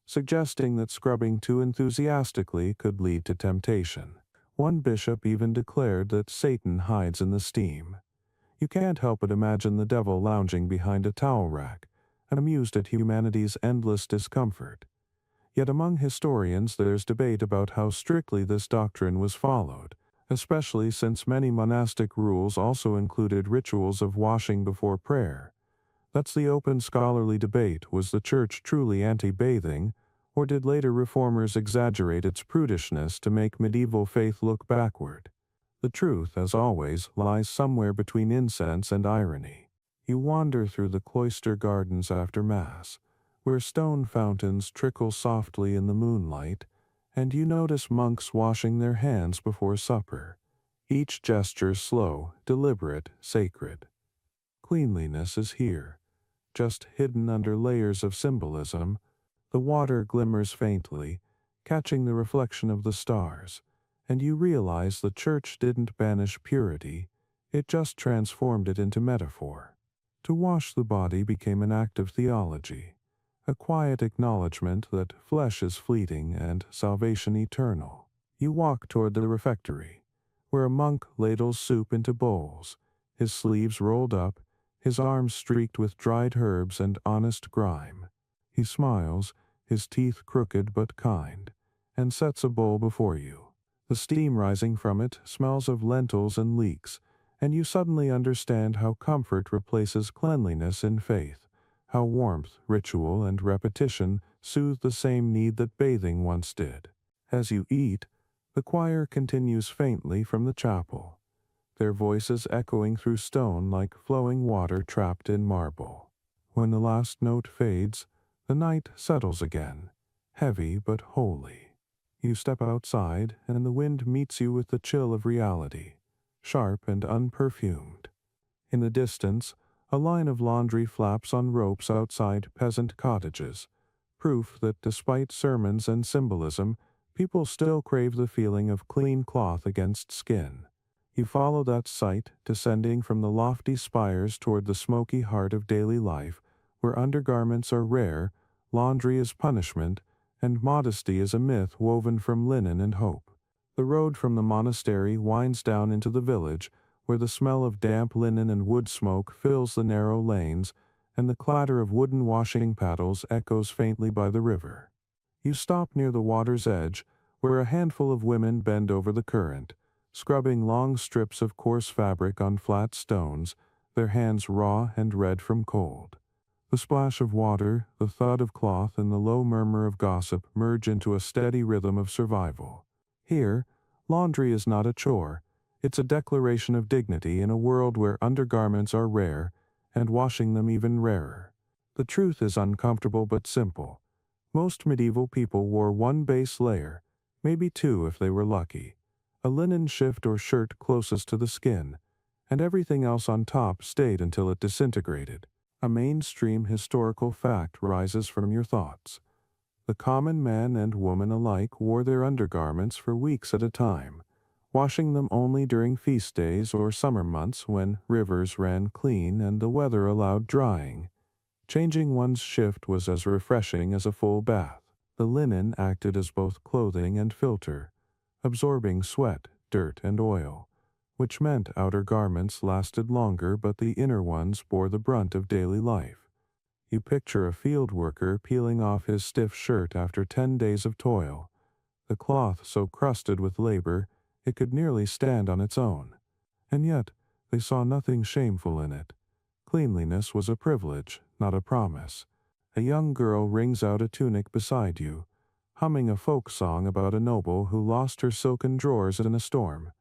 suggesting that scrubbing too enthusiastically could lead to temptation. One bishop even declared that Satan hides in the steam. You can't help but imagine the devil lounging behind a towel rack, and amused at humanity's endless discomfort. Yet among historians there's debate about how strictly this doctrine was followed, especially since many monastic rules also included rituals of washing before prayer. That's the open scholarly debate: was the church truly anti-bathing, or did later reformers exaggerate its prudishness to make medieval faith look backward? The truth, as always, lies somewhere between incense and irony. You wander through the cloister gardens after Mass, where stone fountains trickle softly in the moonlight, and you notice monks washing their hands before supper, each gesture slow, deliberate, sacred. Cleanliness is here, just hidden under layers of symbolism. The water glimmers faintly, catching the reflection of the stars, and you realize the church didn't banish purity, it just transformed it into metaphor. To wash the body became an act of theology, a quiet acknowledgement that flesh is fleeting and salvation eternal. You walk toward the refectory, where a monk ladles soup into bowls, his sleeves rolled up, his arms streaked with dried herbs and honest grime. He smiles, his teeth crooked but kind, and sets a bowl before you. The steam rising from it smells of lentils and leeks, and you suddenly understand how comfort replaces cleanliness in faith, how warmth, ritual, and repetition soothe the same need that bathing once did. As you eat, the choir continues faintly from the chapel, their voices echoing through stone like flowing water trapped in marble. When the last note fades, the night settles again, heavy but holy. You step outside, and the wind meets you with the chill of reality, sharp and unperfumed. In the distance, a line of laundry flaps on ropes outside peasant cottages, proof that despite sermons and symbolism, people still crave the feeling of clean cloth against skin. You follow that sight, descending from the lofty spires toward the smoky heart of daily life, where undergarments are rare, laundry is punishment, and modesty is a myth woven from linen and hope. The road from the monastery winds down into the village, where the smell of damp linen and wood smoke fills the narrow lanes, and the clatter of wooden washing paddles echoes faintly by the river. You stop near the water's edge, where a handful of women bend over the current, scrubbing long strips of coarse fabric on flat stones, their hands raw and red from cold. The splash of water, the thud of cloth, and the low murmur of gossip merge into a steady rhythm of survival. Here, laundry is not a chore, it's a declaration of dignity in a world where undergarments are rare, and washing them even rarer. The truth is uncomfortable but simple. Most medieval people wore one base layer, maybe two if they were lucky, a linen shift or shirt closest to the skin, and everything else on top stayed until it disintegrated. A mainstream historical fact rises from your thoughts. The common man and woman alike wore their undergarments for weeks at a time, washing them only during feast days or summer months when rivers ran clean and the weather allowed drying. Changing one's shift was as refreshing as a full bath. The linen acted as both clothing and filter, absorbing sweat, dirt, and oil, which meant outer garments lasted longer but the inner ones bore the brunt of daily life. You picture a field worker peeling off his stiff shirt after 10 days of toil, the cloth so crusted with labor it could nearly stand on its own. And yet, they saw nothing shameful in it. Cleanliness was a privilege, not a promise. A young girl wrings out a tunic beside you, humming a folk song about a noble who lost her silken drawers in a storm,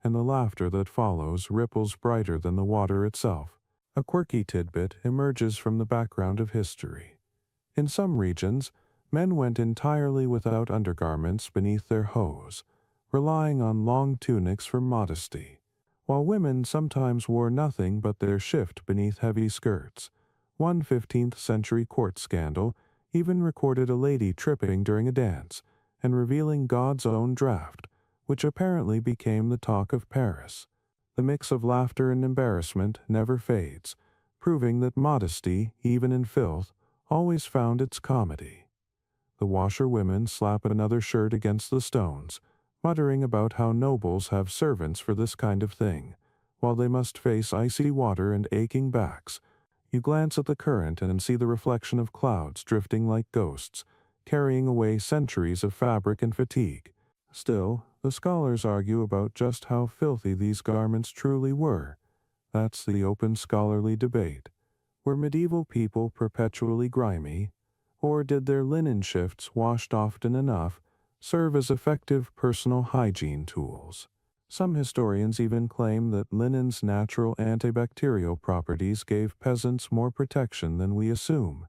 and the laughter that follows ripples brighter than the water itself. A quirky tidbit emerges from the background of history. In some regions, men went entirely without undergarments beneath their hose, relying on long tunics for modesty, while women sometimes wore nothing but their shift beneath heavy skirts. One 15th century court scandal even recorded a lady tripping during a dance and revealing God's own draft, which apparently became the talk of Paris. The mix of laughter and embarrassment never fades, proving that modesty, even in filth, always found its comedy. The washerwomen slap another shirt against the stones, muttering about how nobles have servants for this kind of thing, while they must face icy water and aching backs. You glance at the current and see the reflection of clouds drifting like ghosts, carrying away centuries of fabric and fatigue. Still, the scholars argue about just how filthy these garments truly were. That's the open scholarly debate. Were medieval people perpetually grimy, or did their linen shifts, washed often enough, serve as effective personal hygiene tools? Some historians even claim that linen's natural antibacterial properties gave peasants more protection than we assume,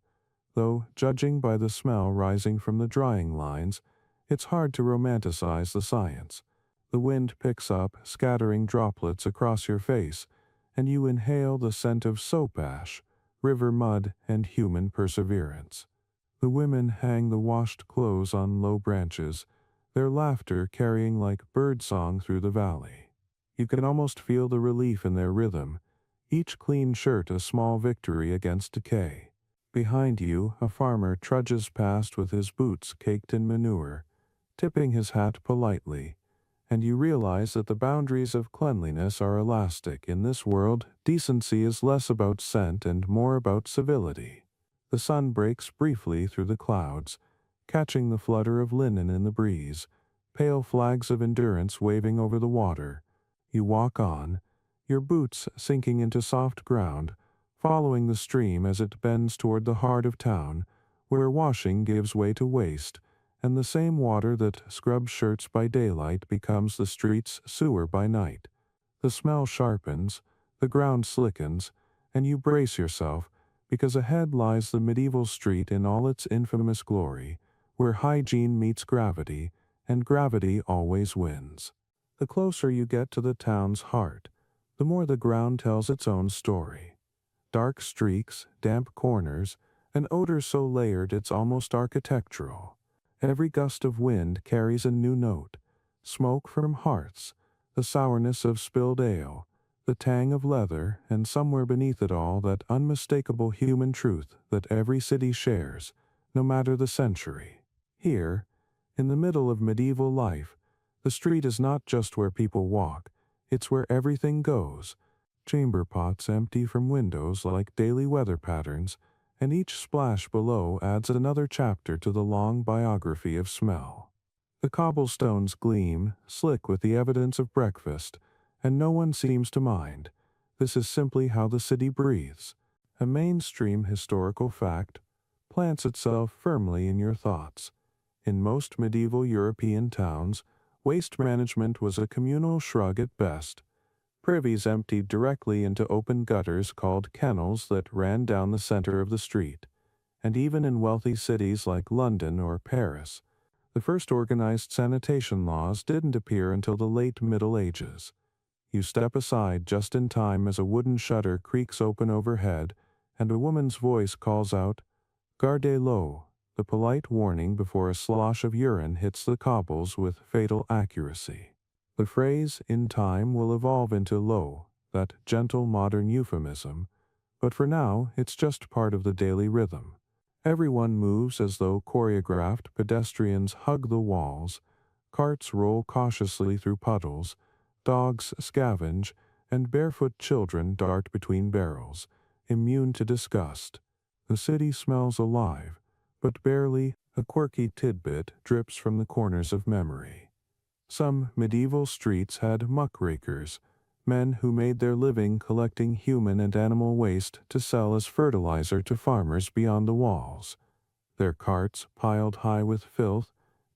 though, judging by the smell rising from the drying lines, it's hard to romanticize the science. The wind picks up, scattering droplets across your face, and you inhale the scent of soap ash, river mud, and human perseverance. The women hang the washed clothes on low branches, their laughter carrying like birdsong through the valley. You can almost feel the relief in their rhythm, each clean shirt a small victory against decay. Behind you, a farmer trudges past with his boots caked in manure, tipping his hat politely, and you realize that the boundaries of cleanliness are elastic. In this world, decency is less about scent and more about civility. The sun breaks briefly through the clouds, catching the flutter of linen in the breeze, pale flags of endurance waving over the water. You walk on, your boots sinking into soft ground, following the stream as it bends toward the heart of town, where washing gives way to waste, and the same water that scrubs shirts by daylight becomes the street's sewer by night. The smell sharpens, the ground slickens, and you brace yourself, because ahead lies the medieval street in all its infamous glory, where hygiene meets gravity, and gravity always wins. The closer you get to the town's heart, the more the ground tells its own story. Dark streaks, damp corners, an odor so layered it's almost architectural. Every gust of wind carries a new note: smoke from hearths, the sourness of spilled ale, the tang of leather, and somewhere beneath it all that unmistakable human truth that every city shares, no matter the century. Here, in the middle of medieval life, the street is not just where people walk, it's where everything goes. Chamber pots empty from windows like daily weather patterns, and each splash below adds another chapter to the long biography of smell. The cobblestones gleam, slick with the evidence of breakfast, and no one seems to mind. This is simply how the city breathes. A mainstream historical fact plants itself firmly in your thoughts. In most medieval European towns, waste management was a communal shrug at best. Privies emptied directly into open gutters called kennels that ran down the center of the street. And even in wealthy cities like London or Paris, the first organized sanitation laws didn't appear until the late Middle Ages. You step aside just in time as a wooden shutter creaks open overhead, and a woman's voice calls out, "Gardez l'eau," the polite warning before a slosh of urine hits the cobbles with fatal accuracy. The phrase, in time, will evolve into "l'eau," that gentle modern euphemism, but for now it's just part of the daily rhythm. Everyone moves as though choreographed, pedestrians hug the walls, carts roll cautiously through puddles, dogs scavenge, and barefoot children dart between barrels, immune to disgust. The city smells alive, but barely. A quirky tidbit drips from the corners of memory. Some medieval streets had muckrakers, men who made their living collecting human and animal waste to sell as fertilizer to farmers beyond the walls. Their carts, piled high with filth,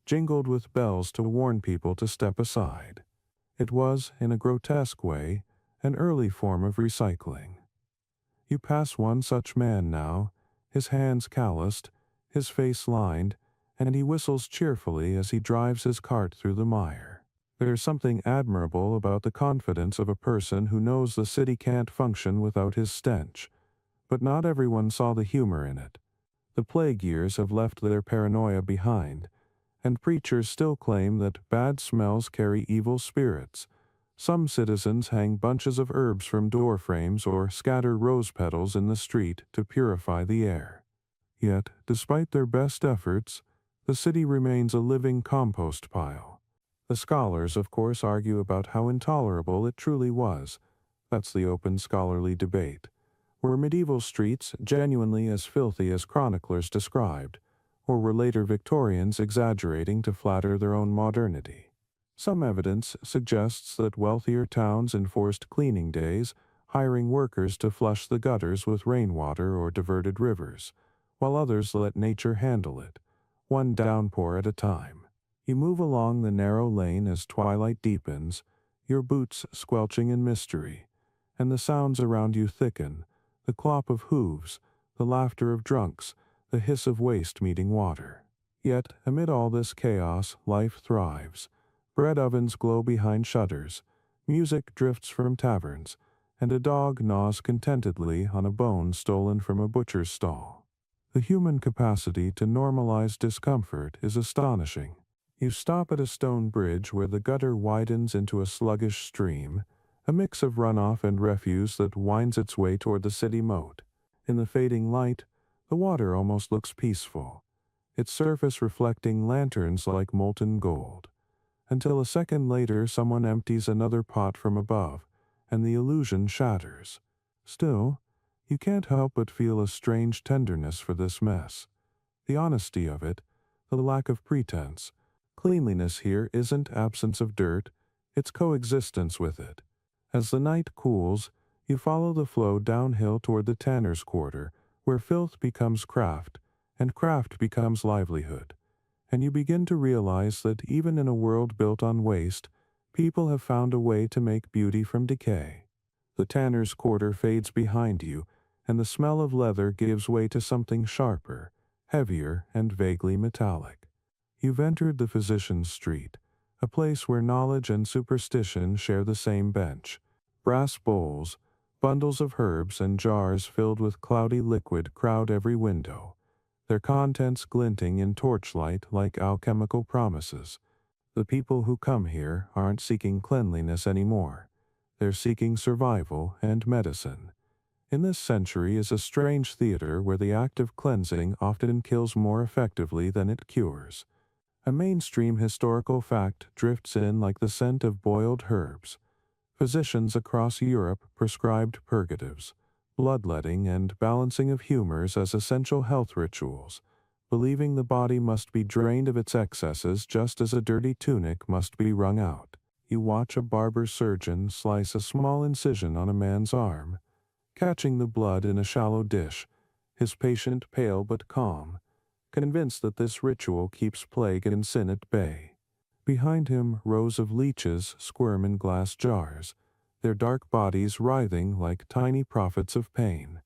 jingled with bells to warn people to step aside. It was, in a grotesque way, an early form of recycling. You pass one such man now, his hands calloused, his face lined, and he whistles cheerfully as he drives his cart through the mire. There's something admirable about the confidence of a person who knows the city can't function without his stench, but not everyone saw the humor in it. The plague years have left their paranoia behind, and preachers still claim that bad smells carry evil spirits. Some citizens hang bunches of herbs from door frames or scatter rose petals in the street to purify the air. Yet, despite their best efforts, the city remains a living compost pile. The scholars, of course, argue about how intolerable it truly was. That's the open scholarly debate. Were medieval streets genuinely as filthy as chroniclers described, or were later Victorians exaggerating to flatter their own modernity? Some evidence suggests that wealthier towns enforced cleaning days, hiring workers to flush the gutters with rainwater or diverted rivers, while others let nature handle it, one downpour at a time. You move along the narrow lane as twilight deepens, your boots squelching in mystery, and the sounds around you thicken, the clop of hooves, the laughter of drunks, the hiss of waste meeting water. Yet, amid all this chaos, life thrives. Bread ovens glow behind shutters, music drifts from taverns, and a dog gnaws contentedly on a bone stolen from a butcher's stall. The human capacity to normalize discomfort is astonishing. You stop at a stone bridge where the gutter widens into a sluggish stream, a mix of runoff and refuse that winds its way toward the city moat. In the fading light, the water almost looks peaceful, its surface reflecting lanterns like molten gold. until a second later someone empties another pot from above, and the illusion shatters. Still, you can't help but feel a strange tenderness for this mess. The honesty of it, the lack of pretense. Cleanliness here isn't absence of dirt, it's coexistence with it. As the night cools, you follow the flow downhill toward the tanner's quarter, where filth becomes craft, and craft becomes livelihood. And you begin to realize that even in a world built on waste, people have found a way to make beauty from decay. The tanner's quarter fades behind you, and the smell of leather gives way to something sharper, heavier, and vaguely metallic. You've entered the physician's street, a place where knowledge and superstition share the same bench. Brass bowls, bundles of herbs, and jars filled with cloudy liquid crowd every window, their contents glinting in torchlight like alchemical promises. The people who come here aren't seeking cleanliness anymore. They're seeking survival and medicine. In this century is a strange theater where the act of cleansing often kills more effectively than it cures. A mainstream historical fact drifts in like the scent of boiled herbs. Physicians across Europe prescribed purgatives, bloodletting, and balancing of humors as essential health rituals, believing the body must be drained of its excesses just as a dirty tunic must be wrung out. You watch a barber surgeon slice a small incision on a man's arm, catching the blood in a shallow dish, his patient pale but calm, convinced that this ritual keeps plague and sin at bay. Behind him, rows of leeches squirm in glass jars, their dark bodies writhing like tiny prophets of pain.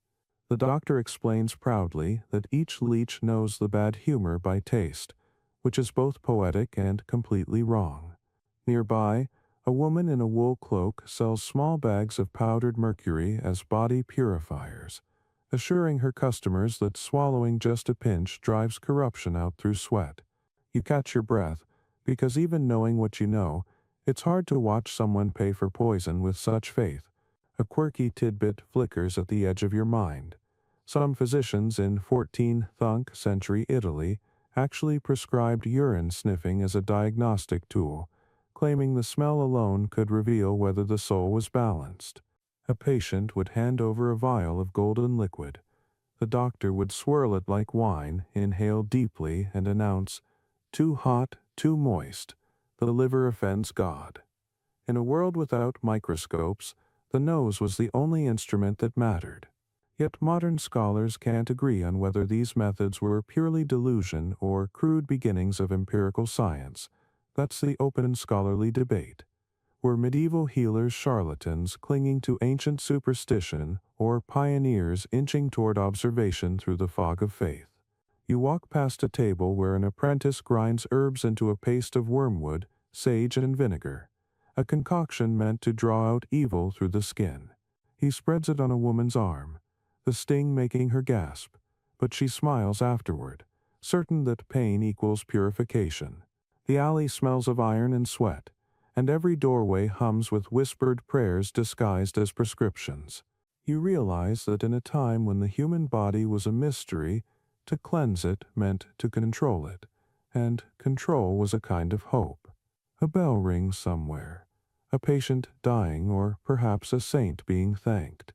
The doctor explains proudly that each leech knows the bad humor by taste, which is both poetic and completely wrong. Nearby, a woman in a wool cloak sells small bags of powdered mercury as body purifiers, assuring her customers that swallowing just a pinch drives corruption out through sweat. You catch your breath, because even knowing what you know, it's hard to watch someone pay for poison with such faith. A quirky tidbit flickers at the edge of your mind. Some physicians in 14th century Italy actually prescribed urine sniffing as a diagnostic tool, claiming the smell alone could reveal whether the soul was balanced. A patient would hand over a vial of golden liquid. The doctor would swirl it like wine, inhale deeply, and announce, "Too hot, too moist. The liver offends God." In a world without microscopes, the nose was the only instrument that mattered. Yet modern scholars can't agree on whether these methods were purely delusion or crude beginnings of empirical science. That's the open scholarly debate. Were medieval healers charlatans clinging to ancient superstition, or pioneers inching toward observation through the fog of faith? You walk past a table where an apprentice grinds herbs into a paste of wormwood, sage, and vinegar, a concoction meant to draw out evil through the skin. He spreads it on a woman's arm, the sting making her gasp, but she smiles afterward, certain that pain equals purification. The alley smells of iron and sweat, and every doorway hums with whispered prayers disguised as prescriptions. You realize that in a time when the human body was a mystery, to cleanse it meant to control it, and control was a kind of hope. A bell rings somewhere, a patient dying or perhaps a saint being thanked,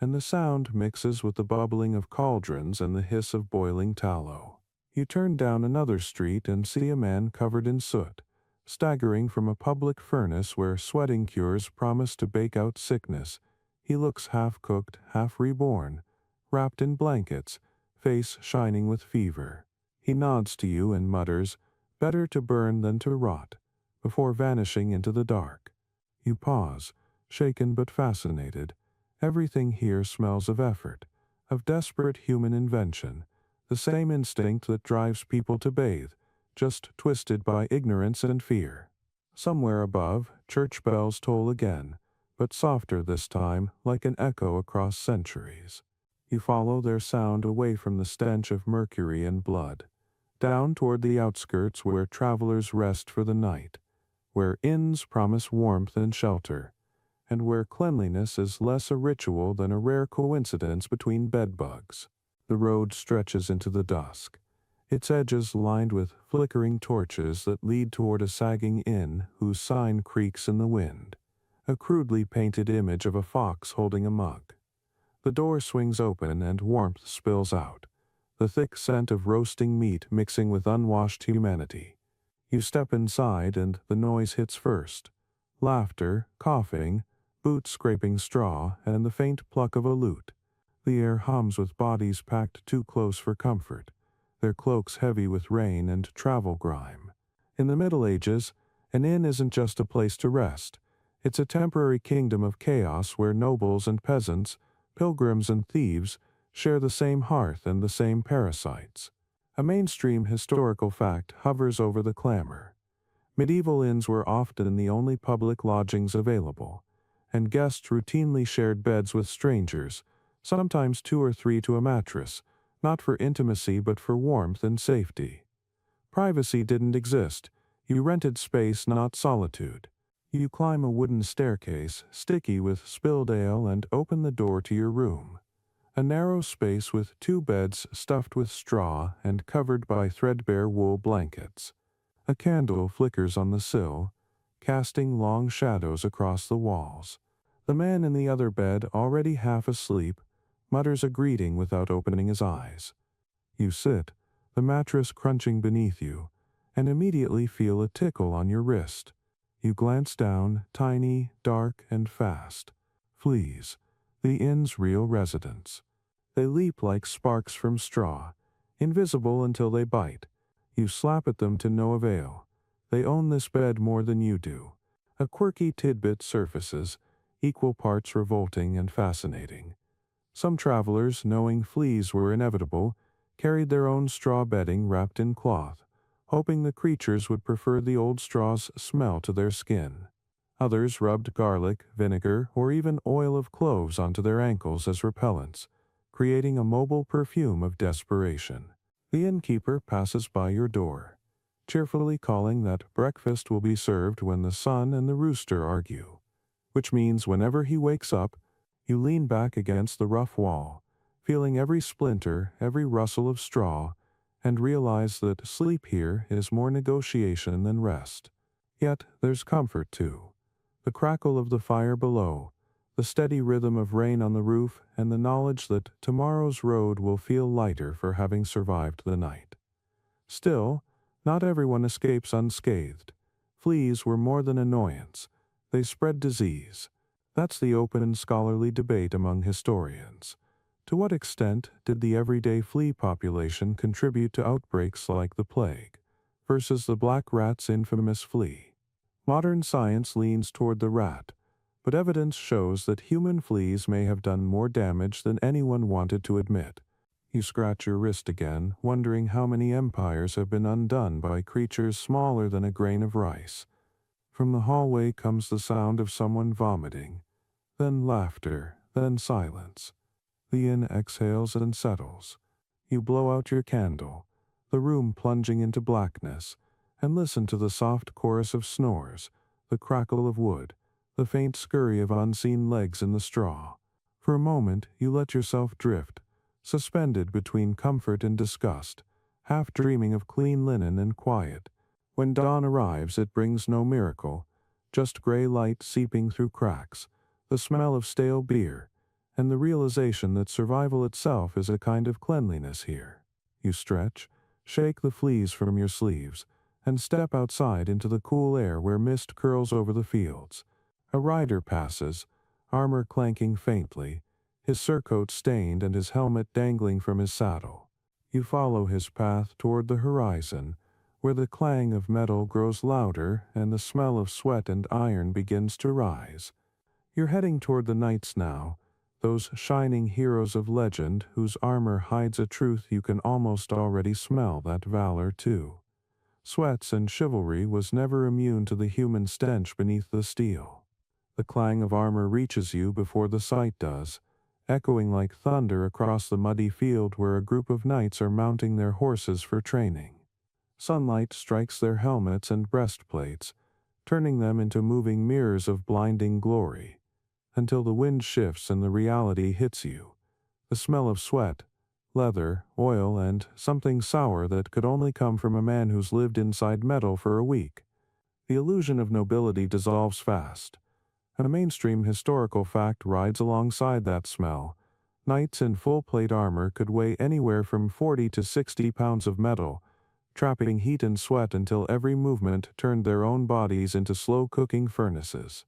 and the sound mixes with the bubbling of cauldrons and the hiss of boiling tallow. You turn down another street and see a man covered in soot, staggering from a public furnace where sweating cures promise to bake out sickness. He looks half-cooked, half-reborn, wrapped in blankets, face shining with fever. He nods to you and mutters, "Better to burn than to rot," before vanishing into the dark. You pause, shaken but fascinated. Everything here smells of effort, of desperate human invention, the same instinct that drives people to bathe, just twisted by ignorance and fear. Somewhere above, church bells toll again, but softer this time, like an echo across centuries. You follow their sound away from the stench of mercury and blood, down toward the outskirts where travelers rest for the night, where inns promise warmth and shelter, and where cleanliness is less a ritual than a rare coincidence between bedbugs. The road stretches into the dusk. its edges lined with flickering torches that lead toward a sagging inn whose sign creaks in the wind, a crudely painted image of a fox holding a mug. The door swings open and warmth spills out, the thick scent of roasting meat mixing with unwashed humanity. You step inside and the noise hits first. Laughter, coughing, boots scraping straw, and the faint pluck of a lute. The air hums with bodies packed too close for comfort, their cloaks heavy with rain and travel grime. In the Middle Ages, an inn isn't just a place to rest. It's a temporary kingdom of chaos where nobles and peasants, pilgrims and thieves, share the same hearth and the same parasites. A mainstream historical fact hovers over the clamor. Medieval inns were often the only public lodgings available, and guests routinely shared beds with strangers, sometimes 2 or 3 to a mattress, not for intimacy but for warmth and safety. Privacy didn't exist. You rented space, not solitude. You climb a wooden staircase, sticky with spilled ale, and open the door to your room. A narrow space with 2 beds stuffed with straw and covered by threadbare wool blankets. A candle flickers on the sill, casting long shadows across the walls. The man in the other bed, already half asleep, mutters a greeting without opening his eyes. You sit, the mattress crunching beneath you, and immediately feel a tickle on your wrist. You glance down, tiny, dark, and fast. Fleas, the inn's real residents. They leap like sparks from straw, invisible until they bite. You slap at them to no avail. They own this bed more than you do. A quirky tidbit surfaces, equal parts revolting and fascinating. Some travelers, knowing fleas were inevitable, carried their own straw bedding wrapped in cloth, hoping the creatures would prefer the old straw's smell to their skin. Others rubbed garlic, vinegar, or even oil of cloves onto their ankles as repellents, creating a mobile perfume of desperation. The innkeeper passes by your door, cheerfully calling that breakfast will be served when the sun and the rooster argue, which means whenever he wakes up, you lean back against the rough wall, feeling every splinter, every rustle of straw, and realize that sleep here is more negotiation than rest. Yet there's comfort too. The crackle of the fire below, the steady rhythm of rain on the roof, and the knowledge that tomorrow's road will feel lighter for having survived the night. Still, not everyone escapes unscathed. Fleas were more than annoyance. They spread disease. That's the open and scholarly debate among historians. To what extent did the everyday flea population contribute to outbreaks like the plague, versus the black rat's infamous flea? Modern science leans toward the rat, but evidence shows that human fleas may have done more damage than anyone wanted to admit. You scratch your wrist again, wondering how many empires have been undone by creatures smaller than a grain of rice. From the hallway comes the sound of someone vomiting, then laughter, then silence. The inn exhales and settles. You blow out your candle, the room plunging into blackness, and listen to the soft chorus of snores, the crackle of wood, the faint scurry of unseen legs in the straw. For a moment you let yourself drift, suspended between comfort and disgust, half dreaming of clean linen and quiet. When dawn arrives, it brings no miracle, just gray light seeping through cracks, the smell of stale beer, and the realization that survival itself is a kind of cleanliness here. You stretch, shake the fleas from your sleeves, and step outside into the cool air where mist curls over the fields. A rider passes, armor clanking faintly, his surcoat stained and his helmet dangling from his saddle. You follow his path toward the horizon, where the clang of metal grows louder and the smell of sweat and iron begins to rise. You're heading toward the knights now, those shining heroes of legend whose armor hides a truth you can almost already smell that valor too. Sweats and chivalry was never immune to the human stench beneath the steel. The clang of armor reaches you before the sight does, echoing like thunder across the muddy field where a group of knights are mounting their horses for training. Sunlight strikes their helmets and breastplates, turning them into moving mirrors of blinding glory, until the wind shifts and the reality hits you. The smell of sweat, leather, oil, and something sour that could only come from a man who's lived inside metal for a week. The illusion of nobility dissolves fast. And a mainstream historical fact rides alongside that smell. Knights in full plate armor could weigh anywhere from 40 to 60 pounds of metal, trapping heat and sweat until every movement turned their own bodies into slow-cooking furnaces.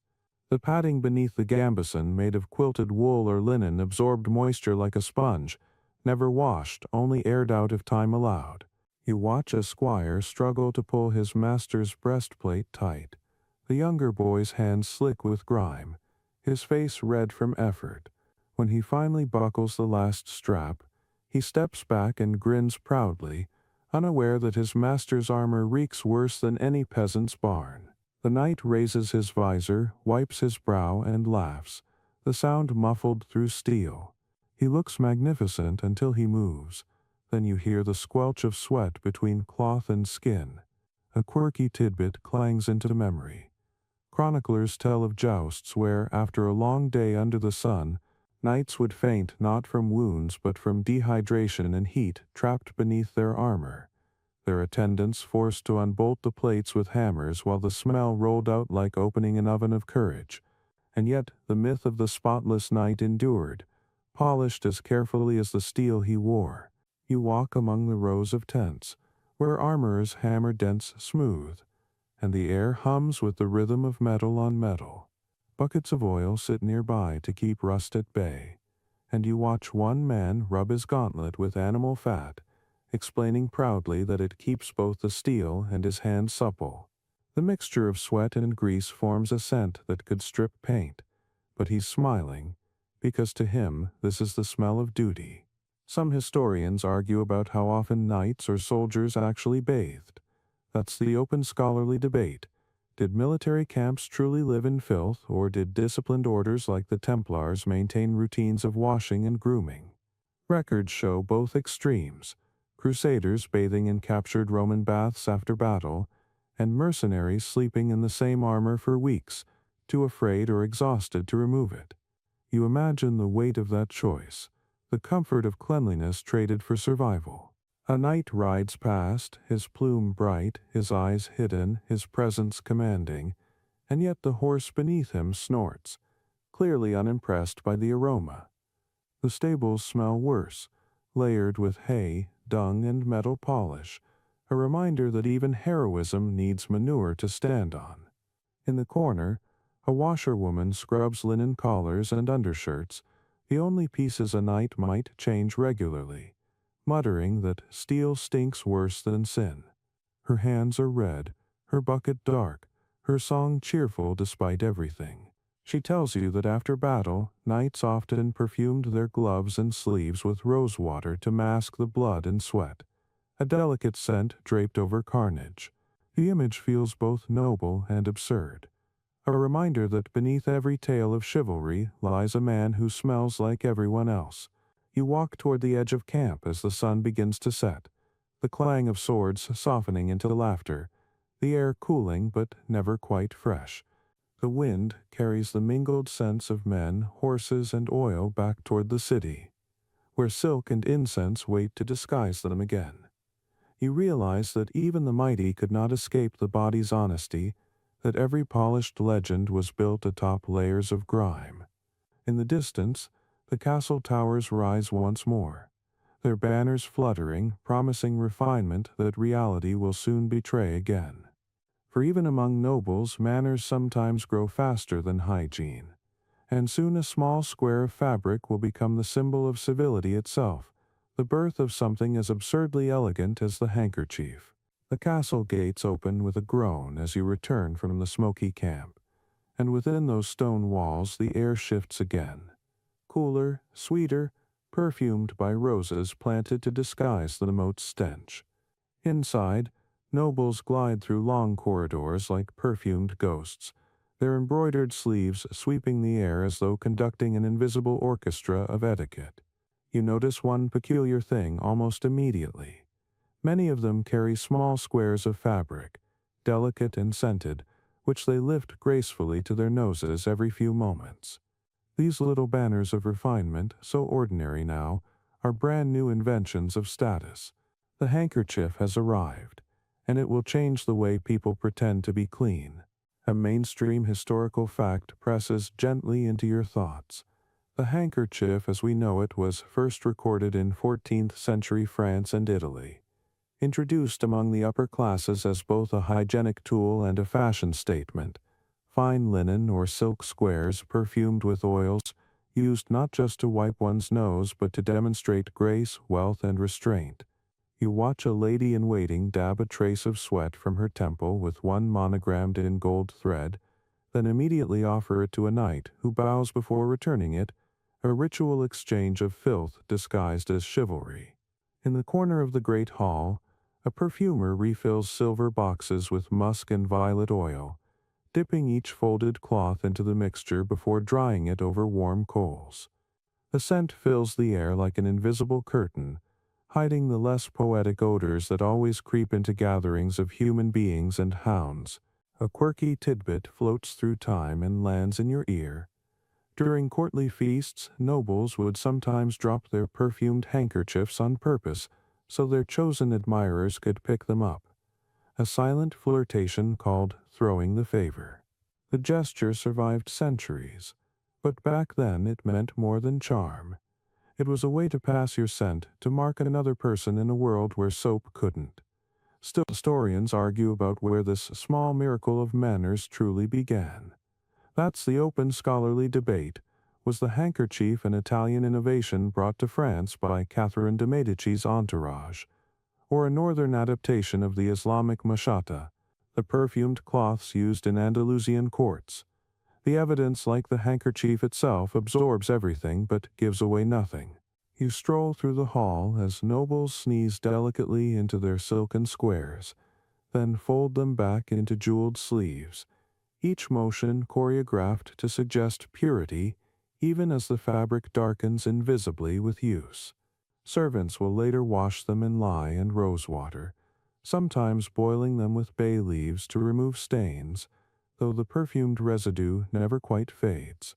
The padding beneath the gambeson, made of quilted wool or linen, absorbed moisture like a sponge, never washed, only aired out if time allowed. You watch a squire struggle to pull his master's breastplate tight, the younger boy's hands slick with grime, his face red from effort. When he finally buckles the last strap, he steps back and grins proudly, unaware that his master's armor reeks worse than any peasant's barn. The knight raises his visor, wipes his brow, and laughs, the sound muffled through steel. He looks magnificent until he moves. Then you hear the squelch of sweat between cloth and skin. A quirky tidbit clangs into memory. Chroniclers tell of jousts where, after a long day under the sun, knights would faint not from wounds but from dehydration and heat trapped beneath their armor, their attendants forced to unbolt the plates with hammers while the smell rolled out like opening an oven of courage. And yet the myth of the spotless knight endured, polished as carefully as the steel he wore. You walk among the rows of tents, where armor is hammer dense smooth, and the air hums with the rhythm of metal on metal. Buckets of oil sit nearby to keep rust at bay, and you watch one man rub his gauntlet with animal fat, explaining proudly that it keeps both the steel and his hands supple. The mixture of sweat and grease forms a scent that could strip paint, but he's smiling, because to him this is the smell of duty. Some historians argue about how often knights or soldiers actually bathed. That's the open scholarly debate. Did military camps truly live in filth, or did disciplined orders like the Templars maintain routines of washing and grooming? Records show both extremes: crusaders bathing in captured Roman baths after battle, and mercenaries sleeping in the same armor for weeks, too afraid or exhausted to remove it. You imagine the weight of that choice, the comfort of cleanliness traded for survival. A knight rides past, his plume bright, his eyes hidden, his presence commanding, and yet the horse beneath him snorts, clearly unimpressed by the aroma. The stables smell worse, layered with hay, dung, and metal polish, a reminder that even heroism needs manure to stand on. In the corner, a washerwoman scrubs linen collars and undershirts, the only pieces a knight might change regularly, muttering that steel stinks worse than sin. Her hands are red, her bucket dark, her song cheerful despite everything. She tells you that after battle, knights often perfumed their gloves and sleeves with rosewater to mask the blood and sweat, a delicate scent draped over carnage. The image feels both noble and absurd, a reminder that beneath every tale of chivalry lies a man who smells like everyone else. You walk toward the edge of camp as the sun begins to set, the clang of swords softening into laughter, the air cooling but never quite fresh. The wind carries the mingled scents of men, horses, and oil back toward the city, where silk and incense wait to disguise them again. You realize that even the mighty could not escape the body's honesty, that every polished legend was built atop layers of grime. In the distance, the castle towers rise once more, their banners fluttering, promising refinement that reality will soon betray again. For even among nobles, manners sometimes grow faster than hygiene, and soon a small square of fabric will become the symbol of civility itself, the birth of something as absurdly elegant as the handkerchief. The castle gates open with a groan as you return from the smoky camp, and within those stone walls the air shifts again. Cooler, sweeter, perfumed by roses planted to disguise the moat's stench. Inside, nobles glide through long corridors like perfumed ghosts, their embroidered sleeves sweeping the air as though conducting an invisible orchestra of etiquette. You notice one peculiar thing almost immediately. Many of them carry small squares of fabric, delicate and scented, which they lift gracefully to their noses every few moments. These little banners of refinement, so ordinary now, are brand new inventions of status. The handkerchief has arrived, and it will change the way people pretend to be clean. A mainstream historical fact presses gently into your thoughts. The handkerchief as we know it was first recorded in 14th century France and Italy. Introduced among the upper classes as both a hygienic tool and a fashion statement, fine linen or silk squares perfumed with oils, used not just to wipe one's nose but to demonstrate grace, wealth, and restraint. You watch a lady in waiting dab a trace of sweat from her temple with one monogrammed in gold thread, then immediately offer it to a knight who bows before returning it, a ritual exchange of filth disguised as chivalry. In the corner of the great hall, a perfumer refills silver boxes with musk and violet oil, dipping each folded cloth into the mixture before drying it over warm coals. The scent fills the air like an invisible curtain, hiding the less poetic odors that always creep into gatherings of human beings and hounds. A quirky tidbit floats through time and lands in your ear. During courtly feasts, nobles would sometimes drop their perfumed handkerchiefs on purpose so their chosen admirers could pick them up. A silent flirtation called throwing the favor. The gesture survived centuries, but back then it meant more than charm. It was a way to pass your scent to mark another person in a world where soap couldn't. Still, historians argue about where this small miracle of manners truly began. That's the open scholarly debate. Was the handkerchief an Italian innovation brought to France by Catherine de' Medici's entourage, or a northern adaptation of the Islamic mashata, the perfumed cloths used in Andalusian courts? The evidence, like the handkerchief itself, absorbs everything but gives away nothing. You stroll through the hall as nobles sneeze delicately into their silken squares, then fold them back into jeweled sleeves, each motion choreographed to suggest purity, even as the fabric darkens invisibly with use. Servants will later wash them in lye and rosewater, sometimes boiling them with bay leaves to remove stains, though the perfumed residue never quite fades.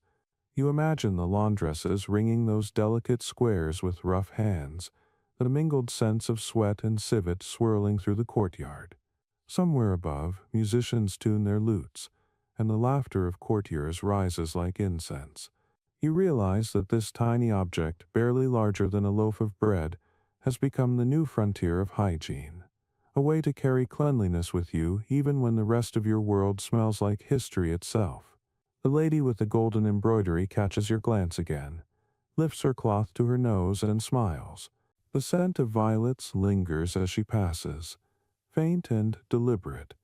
You imagine the laundresses wringing those delicate squares with rough hands, the mingled scents of sweat and civet swirling through the courtyard. Somewhere above, musicians tune their lutes, and the laughter of courtiers rises like incense. You realize that this tiny object, barely larger than a loaf of bread, has become the new frontier of hygiene. A way to carry cleanliness with you even when the rest of your world smells like history itself. The lady with the golden embroidery catches your glance again, lifts her cloth to her nose and smiles. The scent of violets lingers as she passes, faint and deliberate,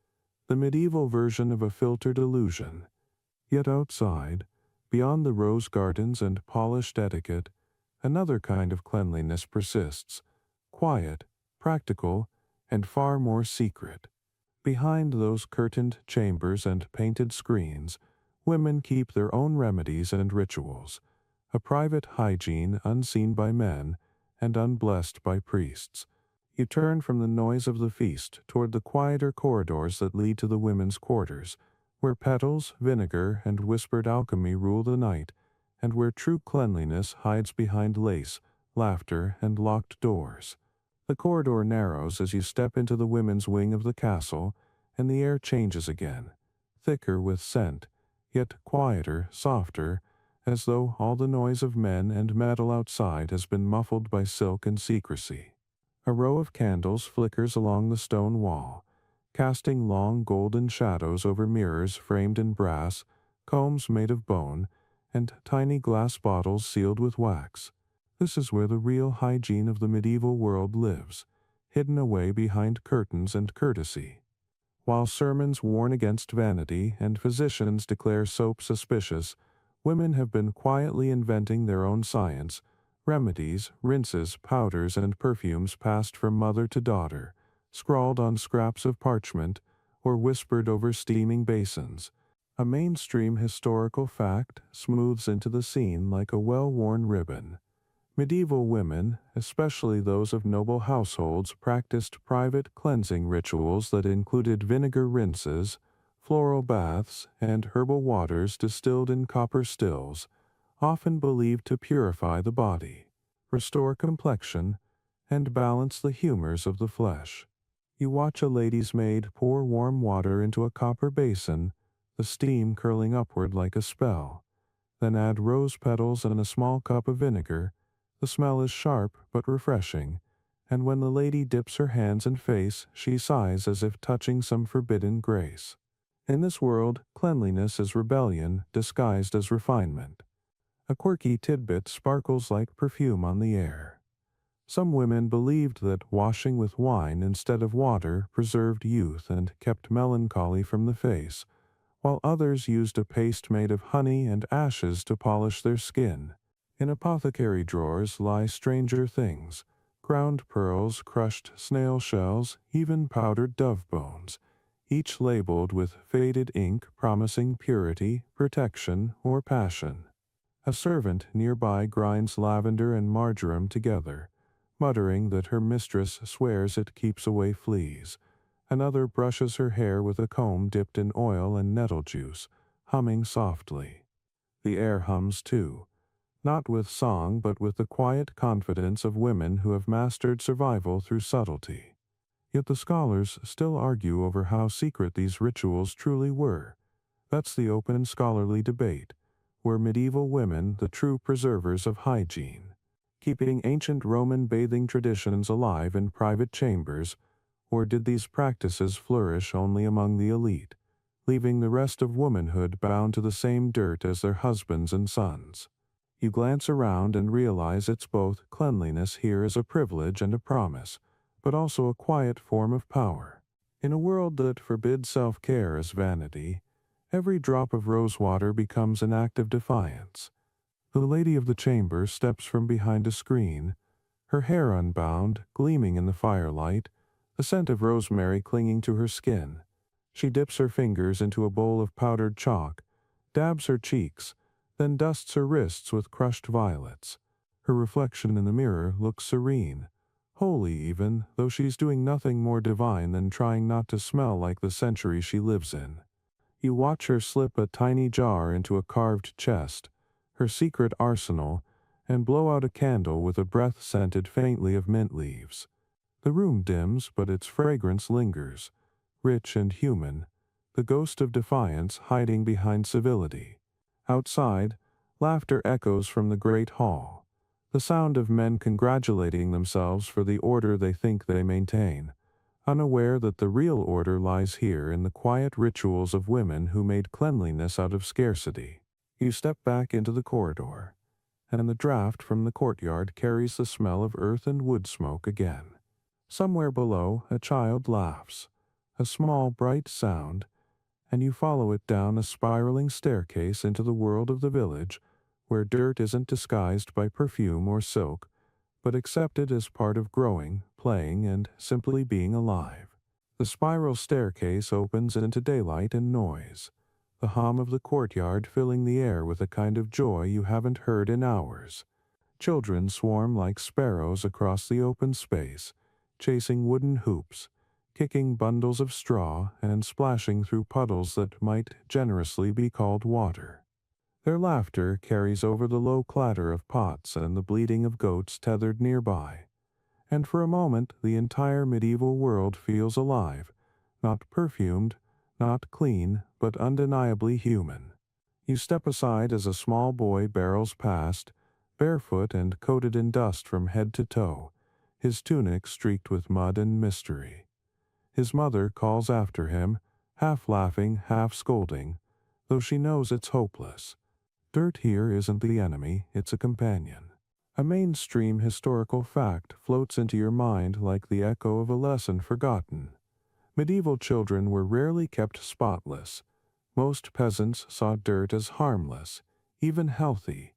the medieval version of a filtered illusion. Yet outside, beyond the rose gardens and polished etiquette, another kind of cleanliness persists, quiet, practical, and far more secret. Behind those curtained chambers and painted screens, women keep their own remedies and rituals, a private hygiene unseen by men and unblessed by priests. You turn from the noise of the feast toward the quieter corridors that lead to the women's quarters, where petals, vinegar, and whispered alchemy rule the night, and where true cleanliness hides behind lace, laughter, and locked doors. The corridor narrows as you step into the women's wing of the castle, and the air changes again, thicker with scent, yet quieter, softer, as though all the noise of men and metal outside has been muffled by silk and secrecy. A row of candles flickers along the stone wall, casting long golden shadows over mirrors framed in brass, combs made of bone, and tiny glass bottles sealed with wax. This is where the real hygiene of the medieval world lives, hidden away behind curtains and courtesy. While sermons warn against vanity and physicians declare soap suspicious, women have been quietly inventing their own science, remedies, rinses, powders, and perfumes passed from mother to daughter, scrawled on scraps of parchment, or whispered over steaming basins. A mainstream historical fact smooths into the scene like a well-worn ribbon. Medieval women, especially those of noble households, practiced private cleansing rituals that included vinegar rinses, floral baths, and herbal waters distilled in copper stills, often believed to purify the body. restore complexion, and balance the humors of the flesh. You watch a lady's maid pour warm water into a copper basin, the steam curling upward like a spell. Then add rose petals and a small cup of vinegar. The smell is sharp but refreshing, and when the lady dips her hands and face, she sighs as if touching some forbidden grace. In this world, cleanliness is rebellion disguised as refinement. A quirky tidbit sparkles like perfume on the air. Some women believed that washing with wine instead of water preserved youth and kept melancholy from the face, while others used a paste made of honey and ashes to polish their skin. In apothecary drawers lie stranger things: ground pearls, crushed snail shells, even powdered dove bones, each labeled with faded ink promising purity, protection, or passion. A servant nearby grinds lavender and marjoram together, muttering that her mistress swears it keeps away fleas. Another brushes her hair with a comb dipped in oil and nettle juice, humming softly. The air hums too, not with song but with the quiet confidence of women who have mastered survival through subtlety. Yet the scholars still argue over how secret these rituals truly were. That's the open scholarly debate. Were medieval women the true preservers of hygiene, keeping ancient Roman bathing traditions alive in private chambers, or did these practices flourish only among the elite, leaving the rest of womanhood bound to the same dirt as their husbands and sons? You glance around and realize it's both. Cleanliness here is a privilege and a promise, but also a quiet form of power. In a world that forbids self-care as vanity, every drop of rosewater becomes an act of defiance. The lady of the chamber steps from behind a screen, her hair unbound, gleaming in the firelight, the scent of rosemary clinging to her skin. She dips her fingers into a bowl of powdered chalk, dabs her cheeks, then dusts her wrists with crushed violets. Her reflection in the mirror looks serene, holy even, though she's doing nothing more divine than trying not to smell like the century she lives in. You watch her slip a tiny jar into a carved chest, her secret arsenal, and blow out a candle with a breath scented faintly of mint leaves. The room dims, but its fragrance lingers, rich and human, the ghost of defiance hiding behind civility. Outside, laughter echoes from the great hall, the sound of men congratulating themselves for the order they think they maintain, unaware that the real order lies here in the quiet rituals of women who made cleanliness out of scarcity. You step back into the corridor, and the draft from the courtyard carries the smell of earth and wood smoke again. Somewhere below, a child laughs, a small, bright sound, and you follow it down a spiraling staircase into the world of the village, where dirt isn't disguised by perfume or silk, but accepted as part of growing, playing, and simply being alive. The spiral staircase opens into daylight and noise, the hum of the courtyard filling the air with a kind of joy you haven't heard in hours. Children swarm like sparrows across the open space, chasing wooden hoops, kicking bundles of straw, and splashing through puddles that might generously be called water. Their laughter carries over the low clatter of pots and the bleating of goats tethered nearby, and for a moment the entire medieval world feels alive, not perfumed, not clean, but undeniably human. You step aside as a small boy barrels past, barefoot and coated in dust from head to toe, his tunic streaked with mud and mystery. His mother calls after him, half laughing, half scolding, though she knows it's hopeless. Dirt here isn't the enemy, it's a companion. A mainstream historical fact floats into your mind like the echo of a lesson forgotten. Medieval children were rarely kept spotless. Most peasants saw dirt as harmless, even healthy,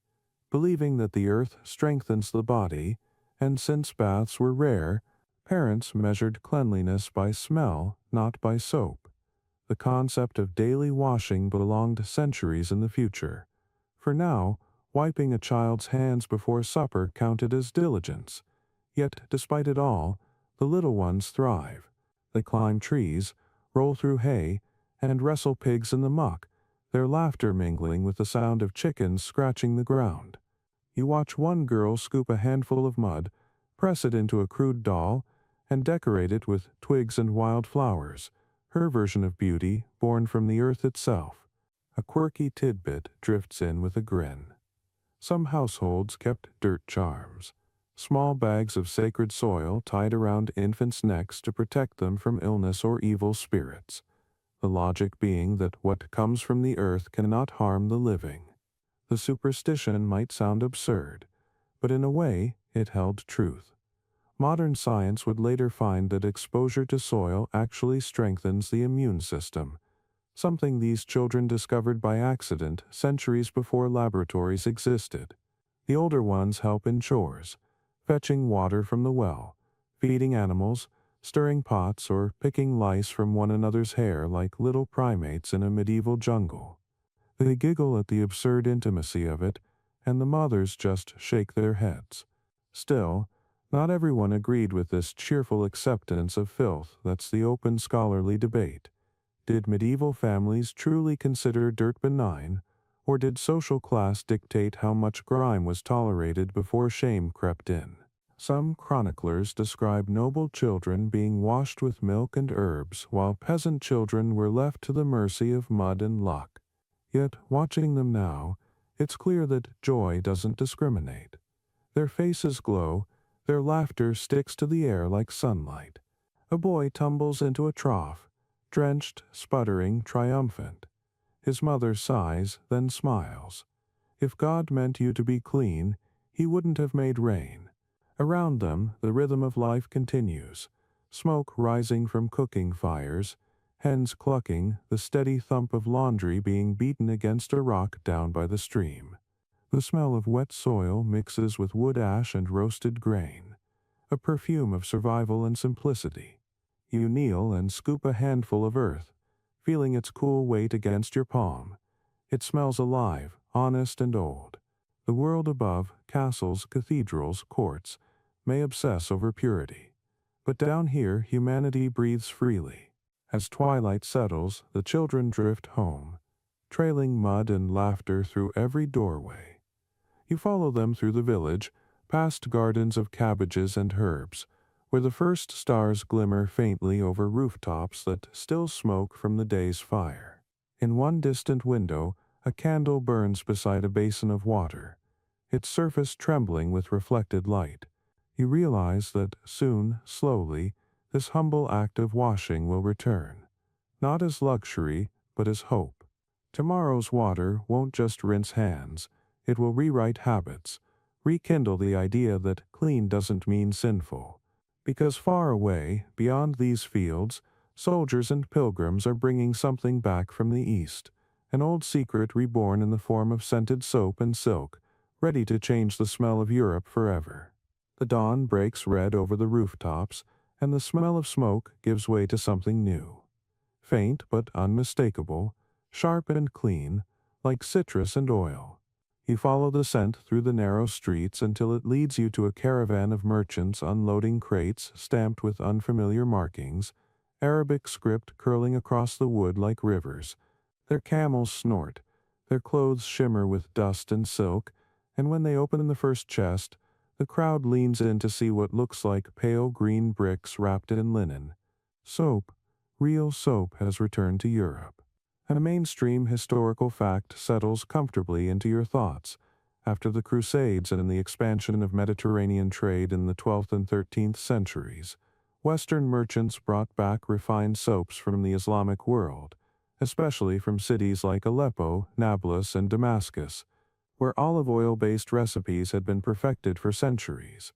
believing that the earth strengthens the body, and since baths were rare, parents measured cleanliness by smell, not by soap. The concept of daily washing belonged centuries in the future. For now, wiping a child's hands before supper counted as diligence. Yet, despite it all, the little ones thrive. They climb trees, roll through hay, and wrestle pigs in the muck, their laughter mingling with the sound of chickens scratching the ground. You watch one girl scoop a handful of mud, press it into a crude doll, and decorate it with twigs and wild flowers, her version of beauty born from the earth itself. A quirky tidbit drifts in with a grin. Some households kept dirt charms, small bags of sacred soil tied around infants' necks to protect them from illness or evil spirits, the logic being that what comes from the earth cannot harm the living. The superstition might sound absurd, but in a way it held truth. Modern science would later find that exposure to soil actually strengthens the immune system, something these children discovered by accident centuries before laboratories existed. The older ones help in chores, fetching water from the well, feeding animals, stirring pots, or picking lice from one another's hair like little primates in a medieval jungle. They giggle at the absurd intimacy of it, and the mothers just shake their heads. Still, not everyone agreed with this cheerful acceptance of filth. That's the open scholarly debate. Did medieval families truly consider dirt benign, or did social class dictate how much grime was tolerated before shame crept in? Some chroniclers describe noble children being washed with milk and herbs, while peasant children were left to the mercy of mud and luck. Yet, watching them now, it's clear that joy doesn't discriminate. Their faces glow, their laughter sticks to the air like sunlight. A boy tumbles into a trough, drenched, sputtering, triumphant. His mother sighs, then smiles. If God meant you to be clean, he wouldn't have made rain. Around them, the rhythm of life continues, smoke rising from cooking fires, hens clucking, the steady thump of laundry being beaten against a rock down by the stream. The smell of wet soil mixes with wood ash and roasted grain, a perfume of survival and simplicity. You kneel and scoop a handful of earth, feeling its cool weight against your palm. It smells alive, honest and old. The world above, castles, cathedrals, courts, may obsess over purity. But down here, humanity breathes freely. As twilight settles, the children drift home, trailing mud and laughter through every doorway. You follow them through the village, past gardens of cabbages and herbs, where the first stars glimmer faintly over rooftops that still smoke from the day's fire. In one distant window, a candle burns beside a basin of water, its surface trembling with reflected light. You realize that soon, slowly, this humble act of washing will return, not as luxury, but as hope. Tomorrow's water won't just rinse hands, it will rewrite habits, rekindle the idea that clean doesn't mean sinful. Because far away, beyond these fields, soldiers and pilgrims are bringing something back from the east, an old secret reborn in the form of scented soap and silk, ready to change the smell of Europe forever. The dawn breaks red over the rooftops, and the smell of smoke gives way to something new. Faint but unmistakable, sharp and clean, like citrus and oil. You follow the scent through the narrow streets until it leads you to a caravan of merchants unloading crates stamped with unfamiliar markings, Arabic script curling across the wood like rivers. Their camels snort, their clothes shimmer with dust and silk, and when they open the first chest, the crowd leans in to see what looks like pale green bricks wrapped in linen. Soap, real soap, has returned to Europe. A mainstream historical fact settles comfortably into your thoughts. After the Crusades and the expansion of Mediterranean trade in the 12th and 13th centuries, Western merchants brought back refined soaps from the Islamic world, especially from cities like Aleppo, Nablus, and Damascus, where olive oil-based recipes had been perfected for centuries.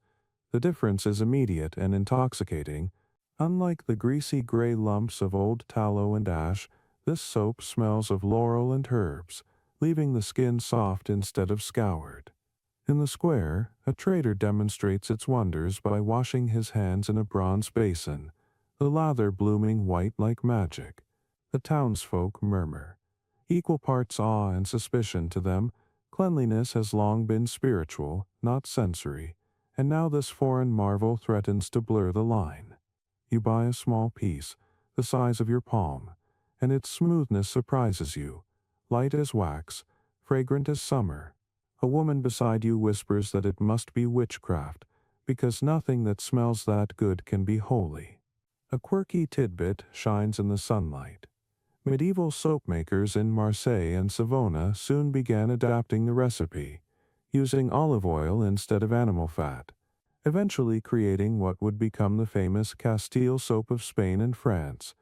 The difference is immediate and intoxicating. Unlike the greasy gray lumps of old tallow and ash, this soap smells of laurel and herbs, leaving the skin soft instead of scoured. In the square, a trader demonstrates its wonders by washing his hands in a bronze basin, the lather blooming white like magic. The townsfolk murmur. Equal parts awe and suspicion to them. Cleanliness has long been spiritual, not sensory, and now this foreign marvel threatens to blur the line. You buy a small piece, the size of your palm, and its smoothness surprises you, light as wax, fragrant as summer. A woman beside you whispers that it must be witchcraft, because nothing that smells that good can be holy. A quirky tidbit shines in the sunlight. Medieval soap makers in Marseille and Savona soon began adapting the recipe, using olive oil instead of animal fat, eventually creating what would become the famous Castile soap of Spain and France,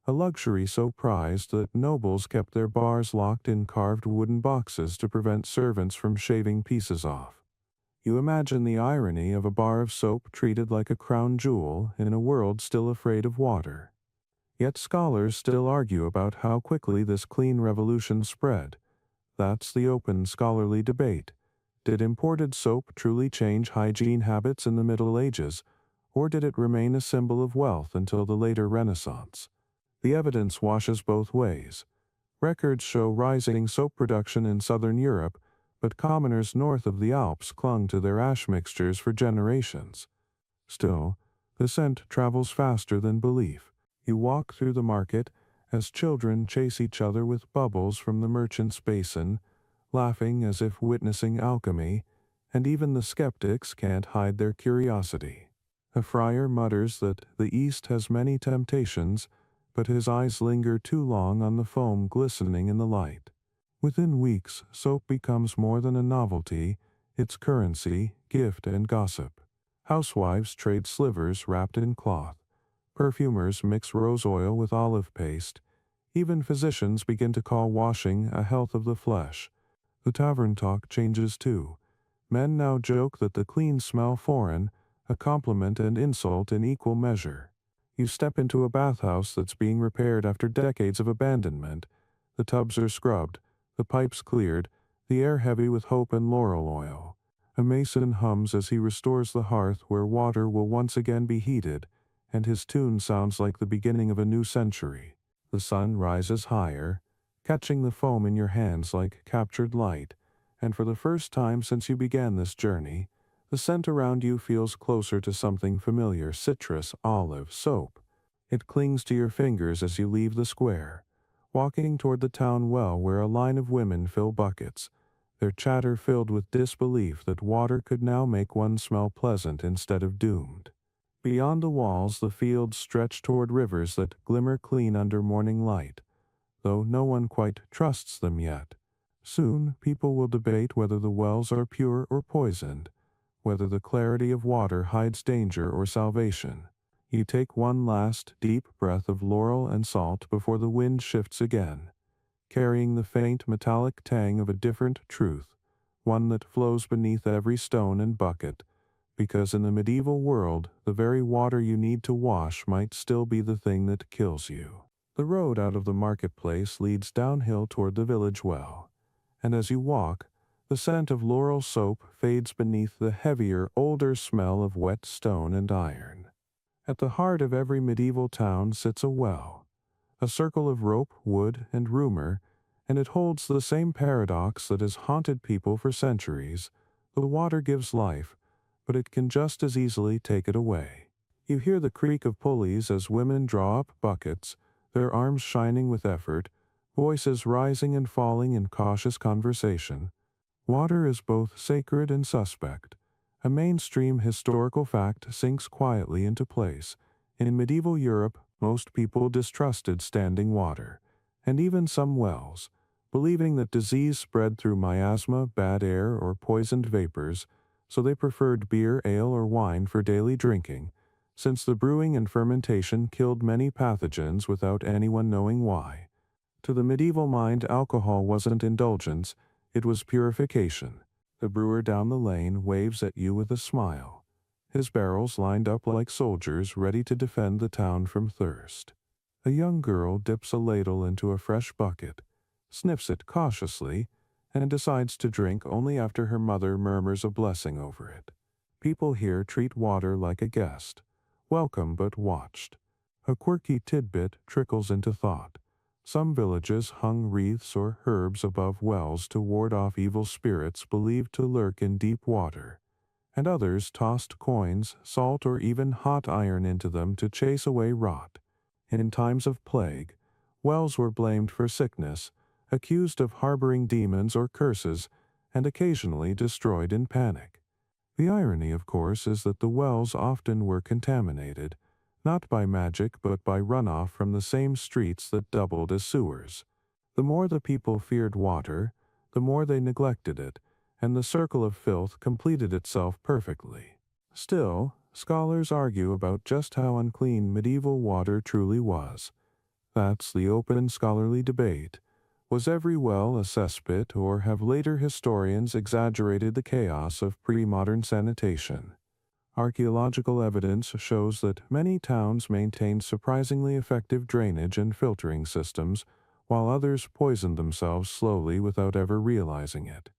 a luxury so prized that nobles kept their bars locked in carved wooden boxes to prevent servants from shaving pieces off. You imagine the irony of a bar of soap treated like a crown jewel in a world still afraid of water. Yet scholars still argue about how quickly this clean revolution spread. That's the open scholarly debate. Did imported soap truly change hygiene habits in the Middle Ages, or did it remain a symbol of wealth until the later Renaissance? The evidence washes both ways. Records show rising soap production in southern Europe, but commoners north of the Alps clung to their ash mixtures for generations. Still, the scent travels faster than belief. You walk through the market as children chase each other with bubbles from the merchant's basin, laughing as if witnessing alchemy, and even the skeptics can't hide their curiosity. A friar mutters that the East has many temptations, but his eyes linger too long on the foam glistening in the light. Within weeks, soap becomes more than a novelty, its currency, gift, and gossip. Housewives trade slivers wrapped in cloth. Perfumers mix rose oil with olive paste. Even physicians begin to call washing a health of the flesh. The tavern talk changes too. Men now joke that the clean smell foreign, a compliment and insult in equal measure. You step into a bathhouse that's being repaired after decades of abandonment. The tubs are scrubbed, the pipes cleared, the air heavy with hope and laurel oil. A mason hums as he restores the hearth where water will once again be heated, and his tune sounds like the beginning of a new century. The sun rises higher, catching the foam in your hands like captured light, and for the first time since you began this journey, the scent around you feels closer to something familiar: citrus, olive, soap. It clings to your fingers as you leave the square, walking toward the town well where a line of women fill buckets, their chatter filled with disbelief that water could now make one smell pleasant instead of doomed. Beyond the walls, the fields stretch toward rivers that glimmer clean under morning light, though no one quite trusts them yet. Soon, people will debate whether the wells are pure or poisoned, whether the clarity of water hides danger or salvation. You take one last, deep breath of laurel and salt before the wind shifts again, carrying the faint metallic tang of a different truth, one that flows beneath every stone and bucket, because in the medieval world, the very water you need to wash might still be the thing that kills you. The road out of the marketplace leads downhill toward the village well, and as you walk, the scent of laurel soap fades beneath the heavier, older smell of wet stone and iron. At the heart of every medieval town sits a well, a circle of rope, wood, and rumor, and it holds the same paradox that has haunted people for centuries. The water gives life, but it can just as easily take it away. You hear the creak of pulleys as women draw up buckets, their arms shining with effort, voices rising and falling in cautious conversation. Water is both sacred and suspect. A mainstream historical fact sinks quietly into place. In medieval Europe, most people distrusted standing water, and even some wells, believing that disease spread through miasma, bad air, or poisoned vapors, so they preferred beer, ale, or wine for daily drinking, since the brewing and fermentation killed many pathogens without anyone knowing why. To the medieval mind, alcohol wasn't indulgence, it was purification. The brewer down the lane waves at you with a smile, his barrels lined up like soldiers ready to defend the town from thirst. A young girl dips a ladle into a fresh bucket, sniffs it cautiously, and decides to drink only after her mother murmurs a blessing over it. People here treat water like a guest, welcome but watched. A quirky tidbit trickles into thought. Some villages hung wreaths or herbs above wells to ward off evil spirits believed to lurk in deep water, and others tossed coins, salt, or even hot iron into them to chase away rot. In times of plague, wells were blamed for sickness, accused of harboring demons or curses, and occasionally destroyed in panic. The irony, of course, is that the wells often were contaminated, not by magic but by runoff from the same streets that doubled as sewers. The more the people feared water, the more they neglected it, and the circle of filth completed itself perfectly. Still, scholars argue about just how unclean medieval water truly was. That's the open scholarly debate. Was every well a cesspit, or have later historians exaggerated the chaos of pre-modern sanitation? Archaeological evidence shows that many towns maintained surprisingly effective drainage and filtering systems, while others poisoned themselves slowly without ever realizing it.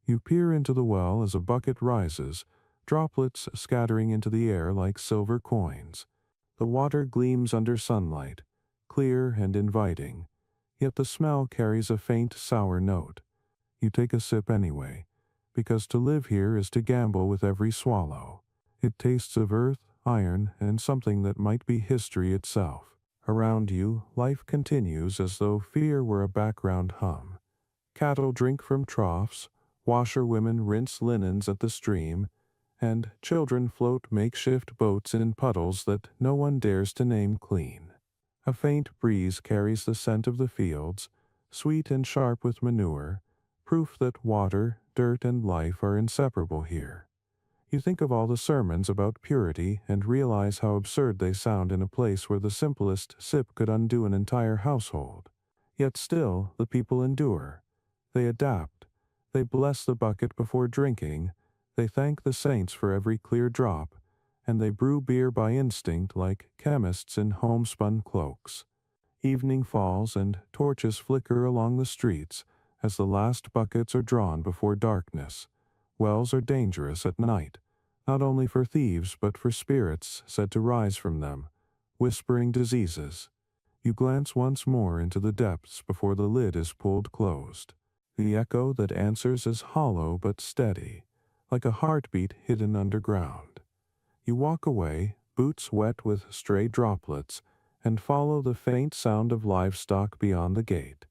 You peer into the well as a bucket rises, droplets scattering into the air like silver coins. The water gleams under sunlight, clear and inviting, yet the smell carries a faint sour note. You take a sip anyway, because to live here is to gamble with every swallow. It tastes of earth, iron, and something that might be history itself. Around you, life continues as though fear were a background hum. Cattle drink from troughs, washerwomen rinse linens at the stream, and children float makeshift boats in puddles that no one dares to name clean. A faint breeze carries the scent of the fields, sweet and sharp with manure, proof that water, dirt, and life are inseparable here. You think of all the sermons about purity and realize how absurd they sound in a place where the simplest sip could undo an entire household. Yet still, the people endure. They adapt. They bless the bucket before drinking. They thank the saints for every clear drop, and they brew beer by instinct like chemists in homespun cloaks. Evening falls and torches flicker along the streets as the last buckets are drawn before darkness. Wells are dangerous at night, not only for thieves but for spirits said to rise from them, whispering diseases. You glance once more into the depths before the lid is pulled closed. The echo that answers is hollow but steady, like a heartbeat hidden underground. You walk away, boots wet with stray droplets, and follow the faint sound of livestock beyond the gate.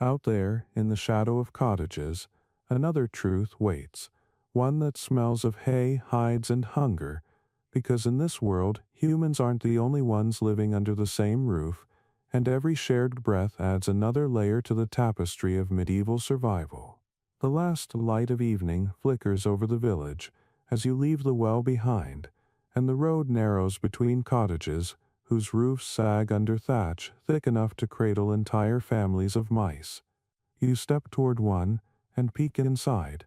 Out there, in the shadow of cottages, another truth waits, one that smells of hay, hides, and hunger, because in this world humans aren't the only ones living under the same roof, and every shared breath adds another layer to the tapestry of medieval survival. The last light of evening flickers over the village as you leave the well behind, and the road narrows between cottages whose roofs sag under thatch thick enough to cradle entire families of mice. You step toward one and peek inside,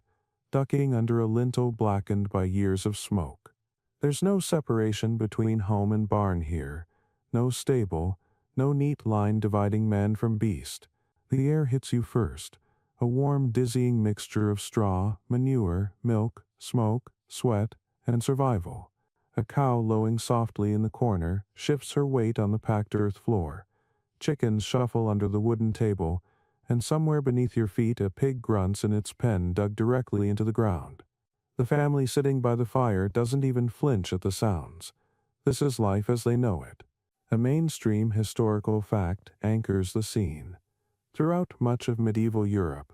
ducking under a lintel blackened by years of smoke. There's no separation between home and barn here, no stable, no neat line dividing man from beast. The air hits you first, a warm, dizzying mixture of straw, manure, milk, smoke, sweat, and survival. A cow lowing softly in the corner shifts her weight on the packed earth floor. Chickens shuffle under the wooden table, and somewhere beneath your feet a pig grunts in its pen dug directly into the ground. The family sitting by the fire doesn't even flinch at the sounds. This is life as they know it. A mainstream historical fact anchors the scene. Throughout much of medieval Europe,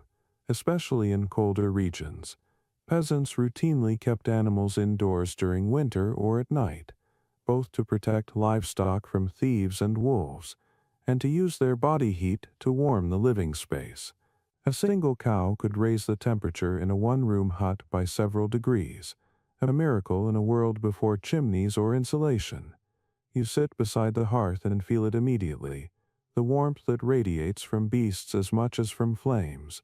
especially in colder regions, peasants routinely kept animals indoors during winter or at night, both to protect livestock from thieves and wolves, and to use their body heat to warm the living space. A single cow could raise the temperature in a one-room hut by several degrees, a miracle in a world before chimneys or insulation. You sit beside the hearth and feel it immediately, the warmth that radiates from beasts as much as from flames.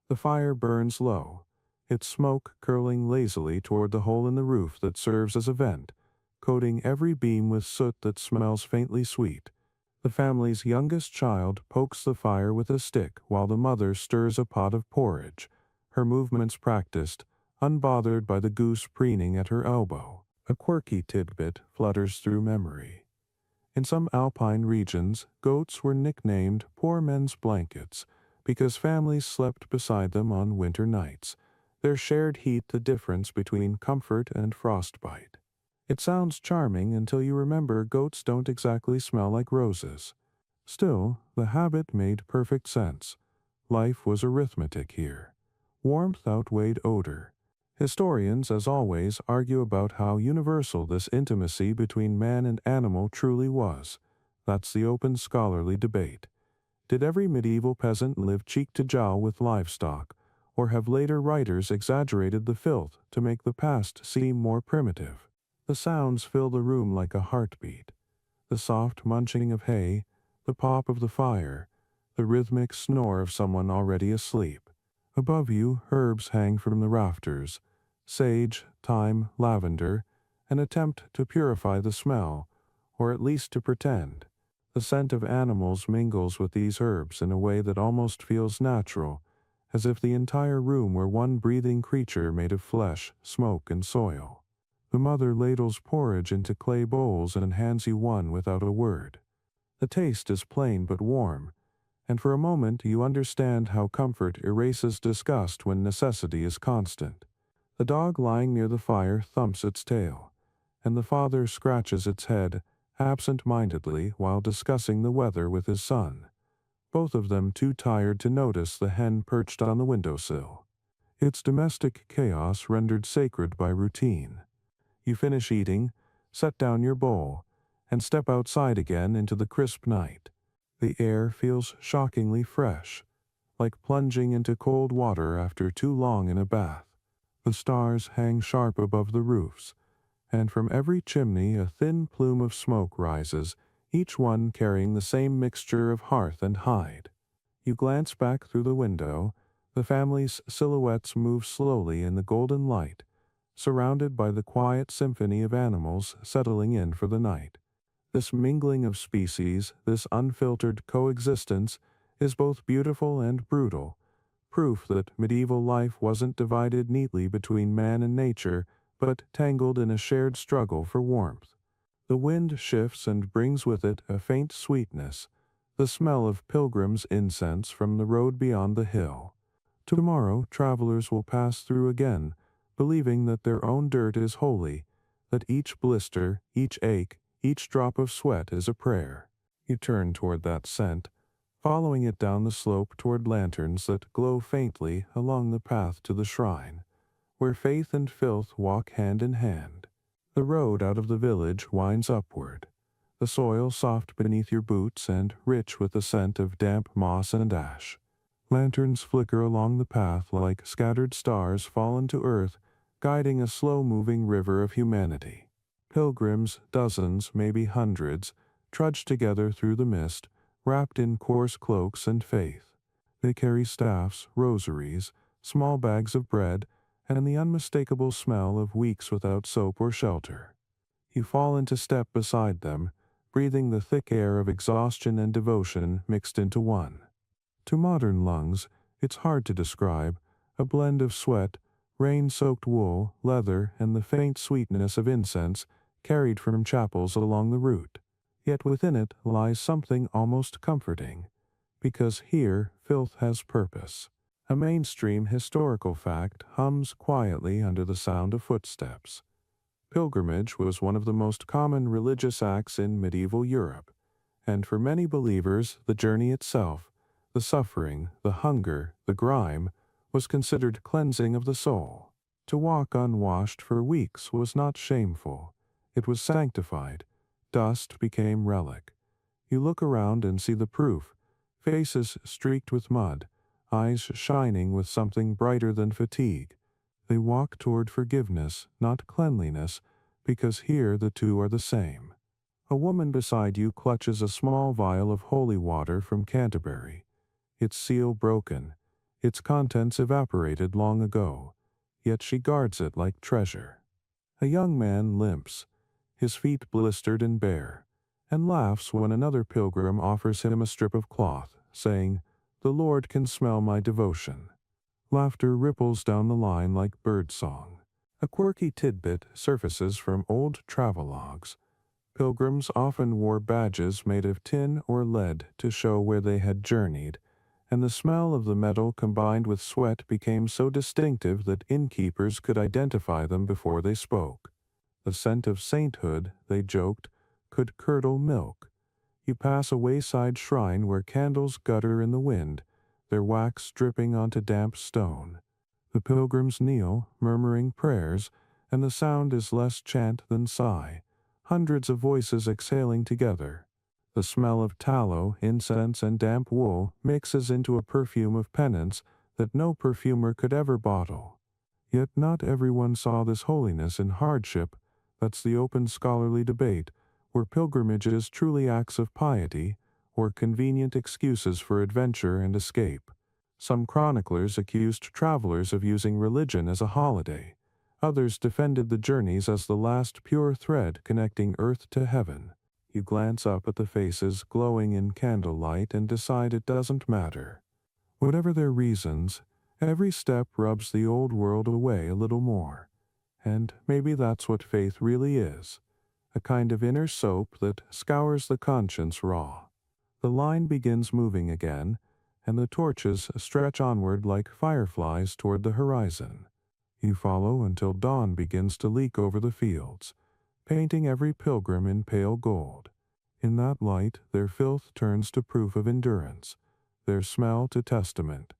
The fire burns low, its smoke curling lazily toward the hole in the roof that serves as a vent, coating every beam with soot that smells faintly sweet. The family's youngest child pokes the fire with a stick while the mother stirs a pot of porridge, her movements practiced, unbothered by the goose preening at her elbow. A quirky tidbit flutters through memory. In some alpine regions, goats were nicknamed poor men's blankets because families slept beside them on winter nights, their shared heat the difference between comfort and frostbite. It sounds charming until you remember goats don't exactly smell like roses. Still, the habit made perfect sense. Life was arithmetic here. Warmth outweighed odor. Historians, as always, argue about how universal this intimacy between man and animal truly was. That's the open scholarly debate. Did every medieval peasant live cheek to jowl with livestock, or have later writers exaggerated the filth to make the past seem more primitive? The sounds fill the room like a heartbeat. The soft munching of hay, the pop of the fire, the rhythmic snore of someone already asleep. Above you, herbs hang from the rafters: sage, thyme, lavender, an attempt to purify the smell, or at least to pretend. The scent of animals mingles with these herbs in a way that almost feels natural, as if the entire room were one breathing creature made of flesh, smoke, and soil. The mother ladles porridge into clay bowls and hands you one without a word. The taste is plain but warm, and for a moment you understand how comfort erases disgust when necessity is constant. The dog lying near the fire thumps its tail, and the father scratches its head absent-mindedly while discussing the weather with his son, both of them too tired to notice the hen perched on the windowsill. It's domestic chaos rendered sacred by routine. You finish eating, set down your bowl, and step outside again into the crisp night. The air feels shockingly fresh, like plunging into cold water after too long in a bath. The stars hang sharp above the roofs, and from every chimney a thin plume of smoke rises, each one carrying the same mixture of hearth and hide. You glance back through the window. The family's silhouettes move slowly in the golden light, surrounded by the quiet symphony of animals settling in for the night. This mingling of species, this unfiltered coexistence, is both beautiful and brutal, proof that medieval life wasn't divided neatly between man and nature, but tangled in a shared struggle for warmth. The wind shifts and brings with it a faint sweetness, the smell of pilgrims' incense from the road beyond the hill. Tomorrow travelers will pass through again, believing that their own dirt is holy, that each blister, each ache, each drop of sweat is a prayer. You turn toward that scent, following it down the slope toward lanterns that glow faintly along the path to the shrine, where faith and filth walk hand in hand. The road out of the village winds upward, the soil soft beneath your boots and rich with the scent of damp moss and ash. Lanterns flicker along the path like scattered stars fallen to earth, guiding a slow-moving river of humanity. Pilgrims, dozens, maybe hundreds, trudge together through the mist, wrapped in coarse cloaks and faith. They carry staffs, rosaries, small bags of bread, and the unmistakable smell of weeks without soap or shelter. You fall into step beside them, breathing the thick air of exhaustion and devotion mixed into one. To modern lungs, it's hard to describe, a blend of sweat, rain-soaked wool, leather, and the faint sweetness of incense carried from chapels along the route. Yet within it lies something almost comforting, because here filth has purpose. A mainstream historical fact hums quietly under the sound of footsteps. Pilgrimage was one of the most common religious acts in medieval Europe, and for many believers the journey itself, the suffering, the hunger, the grime, was considered cleansing of the soul. To walk unwashed for weeks was not shameful. It was sanctified. Dust became relic. You look around and see the proof: faces streaked with mud, eyes shining with something brighter than fatigue. They walk toward forgiveness, not cleanliness, because here the two are the same. A woman beside you clutches a small vial of holy water from Canterbury, its seal broken, its contents evaporated long ago, yet she guards it like treasure. A young man limps, his feet blistered and bare, and laughs when another pilgrim offers him a strip of cloth, saying, "The Lord can smell my devotion." Laughter ripples down the line like birdsong. A quirky tidbit surfaces from old travelogues. Pilgrims often wore badges made of tin or lead to show where they had journeyed, and the smell of the metal combined with sweat became so distinctive that innkeepers could identify them before they spoke. The scent of sainthood, they joked, could curdle milk. You pass a wayside shrine where candles gutter in the wind, their wax dripping onto damp stone. The pilgrims kneel, murmuring prayers, and the sound is less chant than sigh, hundreds of voices exhaling together. The smell of tallow, incense, and damp wool mixes into a perfume of penance that no perfumer could ever bottle. Yet not everyone saw this holiness in hardship. That's the open scholarly debate. Were pilgrimages truly acts of piety, or convenient excuses for adventure and escape? Some chroniclers accused travelers of using religion as a holiday. Others defended the journeys as the last pure thread connecting earth to heaven. You glance up at the faces glowing in candlelight and decide it doesn't matter. Whatever their reasons, every step rubs the old world away a little more. And maybe that's what faith really is, a kind of inner soap that scours the conscience raw. The line begins moving again, and the torches stretch onward like fireflies toward the horizon. You follow until dawn begins to leak over the fields, painting every pilgrim in pale gold. In that light, their filth turns to proof of endurance, their smell to testament.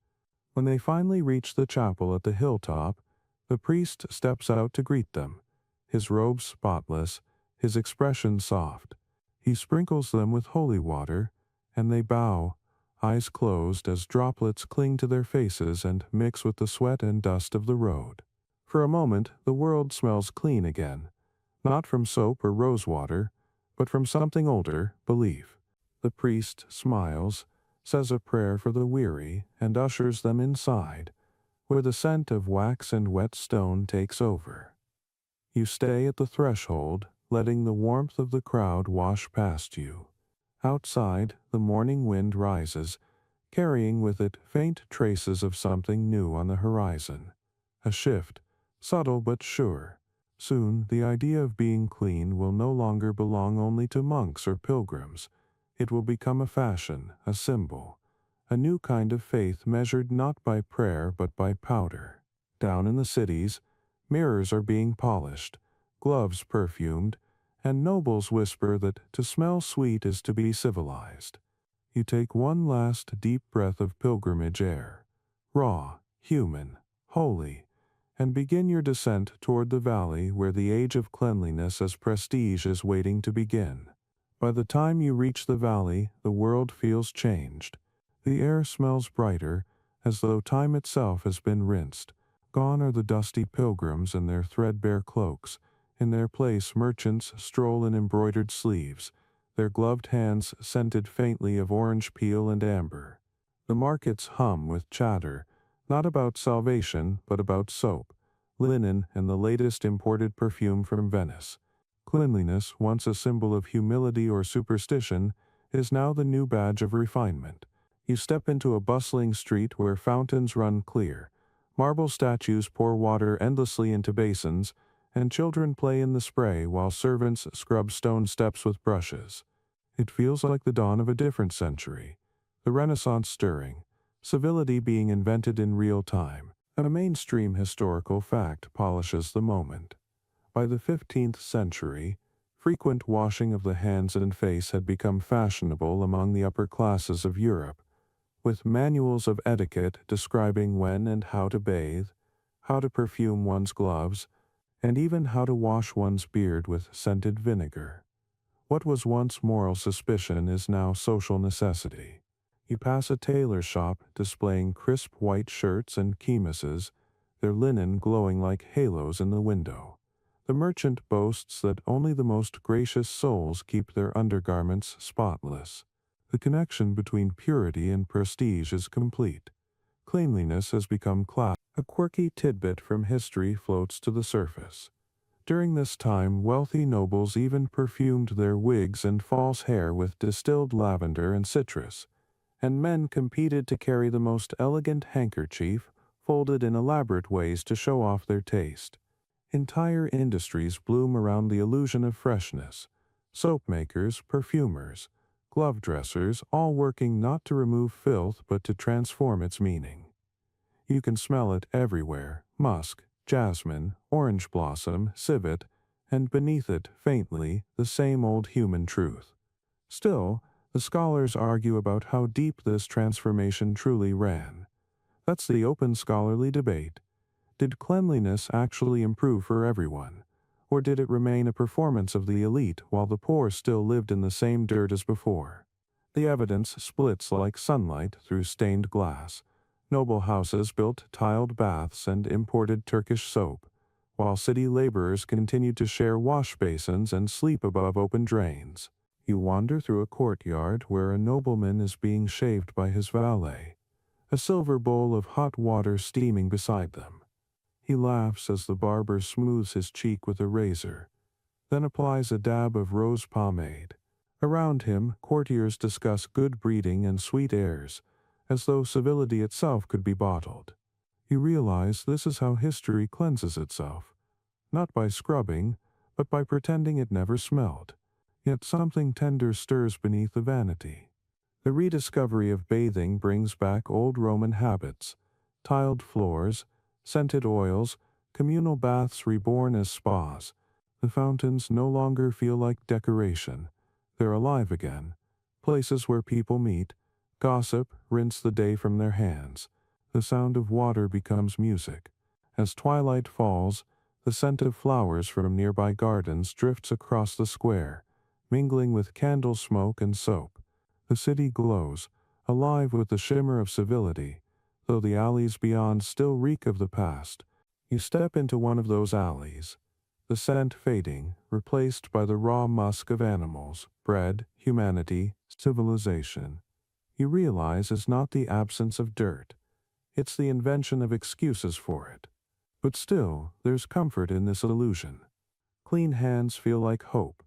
When they finally reach the chapel at the hilltop, the priest steps out to greet them, his robes spotless, his expression soft. He sprinkles them with holy water, and they bow, eyes closed as droplets cling to their faces and mix with the sweat and dust of the road. For a moment, the world smells clean again, not from soap or rosewater, but from something older, belief. The priest smiles, says a prayer for the weary, and ushers them inside, where the scent of wax and wet stone takes over. You stay at the threshold, letting the warmth of the crowd wash past you. Outside, the morning wind rises, carrying with it faint traces of something new on the horizon. A shift, subtle but sure. Soon, the idea of being clean will no longer belong only to monks or pilgrims. It will become a fashion, a symbol, a new kind of faith measured not by prayer but by powder. Down in the cities, mirrors are being polished, gloves perfumed, and nobles whisper that to smell sweet is to be civilized. You take one last deep breath of pilgrimage air, raw, human, holy, and begin your descent toward the valley where the age of cleanliness as prestige is waiting to begin. By the time you reach the valley, the world feels changed. The air smells brighter, as though time itself has been rinsed. Gone are the dusty pilgrims and their threadbare cloaks. In their place, merchants stroll in embroidered sleeves, their gloved hands scented faintly of orange peel and amber. The markets hum with chatter, not about salvation, but about soap, linen, and the latest imported perfume from Venice. Cleanliness, once a symbol of humility or superstition, is now the new badge of refinement. You step into a bustling street where fountains run clear, marble statues pour water endlessly into basins, and children play in the spray while servants scrub stone steps with brushes. It feels like the dawn of a different century, the Renaissance stirring, civility being invented in real time, and a mainstream historical fact polishes the moment. By the 15th century, frequent washing of the hands and face had become fashionable among the upper classes of Europe, with manuals of etiquette describing when and how to bathe, how to perfume one's gloves, and even how to wash one's beard with scented vinegar. What was once moral suspicion is now social necessity. You pass a tailor shop displaying crisp white shirts and chemises, their linen glowing like halos in the window. The merchant boasts that only the most gracious souls keep their undergarments spotless. The connection between purity and prestige is complete. Cleanliness has become class. A quirky tidbit from history floats to the surface. During this time, wealthy nobles even perfumed their wigs and false hair with distilled lavender and citrus, and men competed to carry the most elegant handkerchief, folded in elaborate ways to show off their taste. Entire industries bloom around the illusion of freshness. Soap makers, perfumers, glove dressers, all working not to remove filth but to transform its meaning. You can smell it everywhere: musk, jasmine, orange blossom, civet, and beneath it, faintly, the same old human truth. Still, the scholars argue about how deep this transformation truly ran. That's the open scholarly debate. Did cleanliness actually improve for everyone? Or did it remain a performance of the elite while the poor still lived in the same dirt as before? The evidence splits like sunlight through stained glass. Noble houses built tiled baths and imported Turkish soap, while city laborers continued to share wash basins and sleep above open drains. You wander through a courtyard where a nobleman is being shaved by his valet, a silver bowl of hot water steaming beside them. He laughs as the barber smooths his cheek with a razor, then applies a dab of rose pomade. Around him, courtiers discuss good breeding and sweet airs, as though civility itself could be bottled. You realize this is how history cleanses itself, not by scrubbing, but by pretending it never smelled. Yet something tender stirs beneath the vanity. The rediscovery of bathing brings back old Roman habits: tiled floors, scented oils, communal baths reborn as spas. The fountains no longer feel like decoration. They're alive again, places where people meet, gossip, rinse the day from their hands. The sound of water becomes music. As twilight falls, the scent of flowers from nearby gardens drifts across the square, mingling with candle smoke and soap. The city glows, alive with the shimmer of civility, though the alleys beyond still reek of the past. You step into one of those alleys, the scent fading, replaced by the raw musk of animals, bread, humanity, civilization. You realize it's not the absence of dirt. It's the invention of excuses for it. But still, there's comfort in this illusion. Clean hands feel like hope,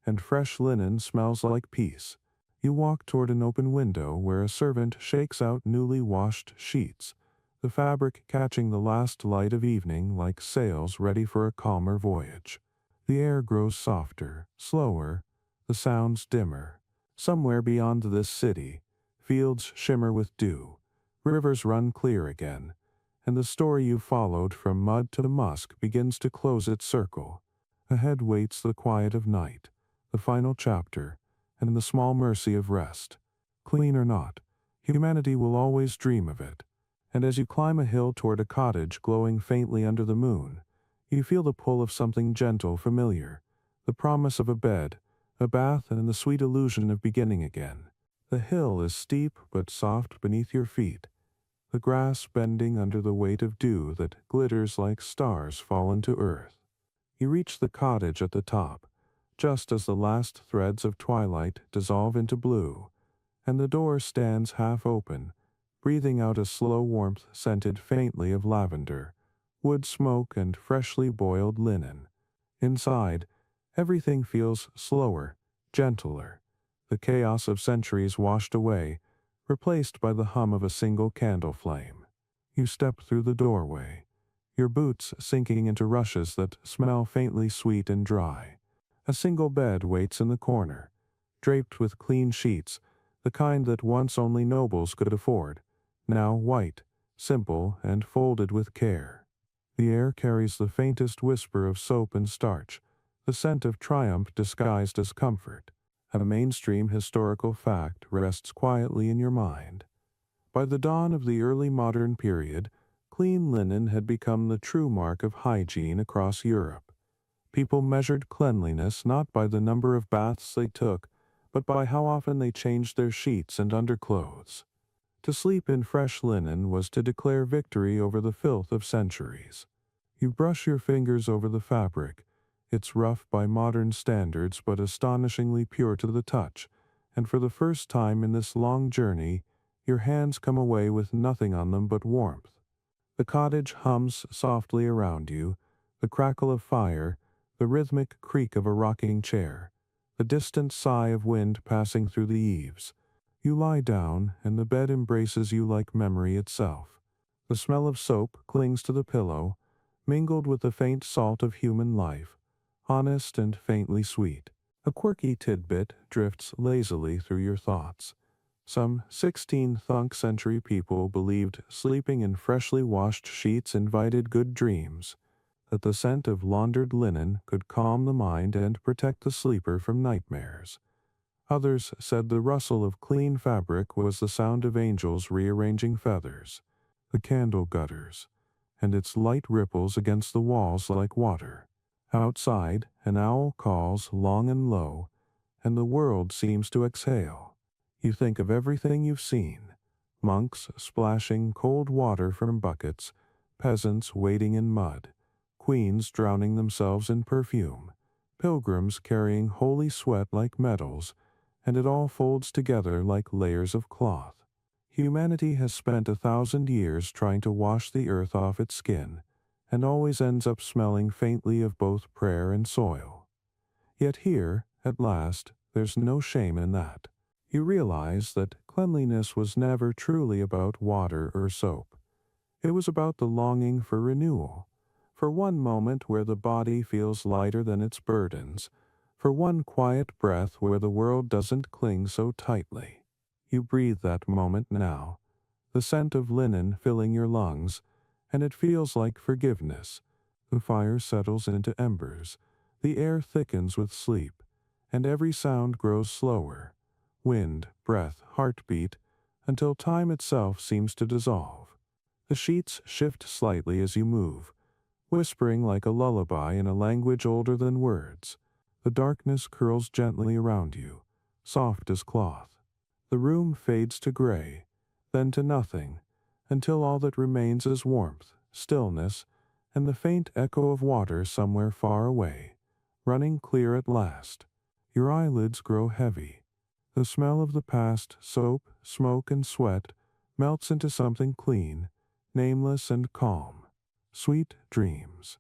and fresh linen smells like peace. You walk toward an open window where a servant shakes out newly washed sheets, the fabric catching the last light of evening like sails ready for a calmer voyage. The air grows softer, slower, the sounds dimmer. Somewhere beyond this city, fields shimmer with dew, rivers run clear again, and the story you followed from mud to musk begins to close its circle. Ahead waits the quiet of night, the final chapter, and the small mercy of rest. Clean or not, humanity will always dream of it. And as you climb a hill toward a cottage glowing faintly under the moon, you feel the pull of something gentle, familiar, the promise of a bed, a bath, and the sweet illusion of beginning again. The hill is steep but soft beneath your feet, the grass bending under the weight of dew that glitters like stars fallen to earth. You reach the cottage at the top, just as the last threads of twilight dissolve into blue, and the door stands half open, breathing out a slow warmth scented faintly of lavender, wood smoke, and freshly boiled linen. Inside, everything feels slower, gentler, the chaos of centuries washed away, replaced by the hum of a single candle flame. You step through the doorway, your boots sinking into rushes that smell faintly sweet and dry. A single bed waits in the corner, draped with clean sheets, the kind that once only nobles could afford, now white, simple, and folded with care. The air carries the faintest whisper of soap and starch, the scent of triumph disguised as comfort. A mainstream historical fact rests quietly in your mind. By the dawn of the early modern period, clean linen had become the true mark of hygiene across Europe. People measured cleanliness not by the number of baths they took, but by how often they changed their sheets and underclothes. To sleep in fresh linen was to declare victory over the filth of centuries. You brush your fingers over the fabric. It's rough by modern standards but astonishingly pure to the touch, and for the first time in this long journey, your hands come away with nothing on them but warmth. The cottage hums softly around you, the crackle of fire, the rhythmic creak of a rocking chair, the distant sigh of wind passing through the eaves. You lie down, and the bed embraces you like memory itself. The smell of soap clings to the pillow, mingled with the faint salt of human life, honest and faintly sweet. A tidbit drifts lazily through your thoughts. Some 16th century people believed sleeping in freshly washed sheets invited good dreams, that the scent of laundered linen could calm the mind and protect the sleeper from nightmares. Others said the rustle of clean fabric was the sound of angels rearranging feathers. The candle gutters, and its light ripples against the walls like water. Outside, an owl calls long and low, and the world seems to exhale. You think of everything you've seen: monks splashing cold water from buckets, peasants wading in mud, queens drowning themselves in perfume, pilgrims carrying holy sweat like medals, and it all folds together like layers of cloth. Humanity has spent 1,000 years trying to wash the earth off its skin, and always ends up smelling faintly of both prayer and soil. Yet here, at last, there's no shame in that. You realize that cleanliness was never truly about water or soap. It was about the longing for renewal, for one moment where the body feels lighter than its burdens, for one quiet breath where the world doesn't cling so tightly. You breathe that moment now, the scent of linen filling your lungs, and it feels like forgiveness. The fire settles into embers, the air thickens with sleep, and every sound grows slower: wind, breath, heartbeat, until time itself seems to dissolve. The sheets shift slightly as you move, whispering like a lullaby in a language older than words. The darkness curls gently around you, soft as cloth. The room fades to gray, then to nothing, until all that remains is warmth, stillness, and the faint echo of water somewhere far away, running clear at last. Your eyelids grow heavy. The smell of the past, soap, smoke, and sweat, melts into something clean, nameless, and calm. Sweet dreams.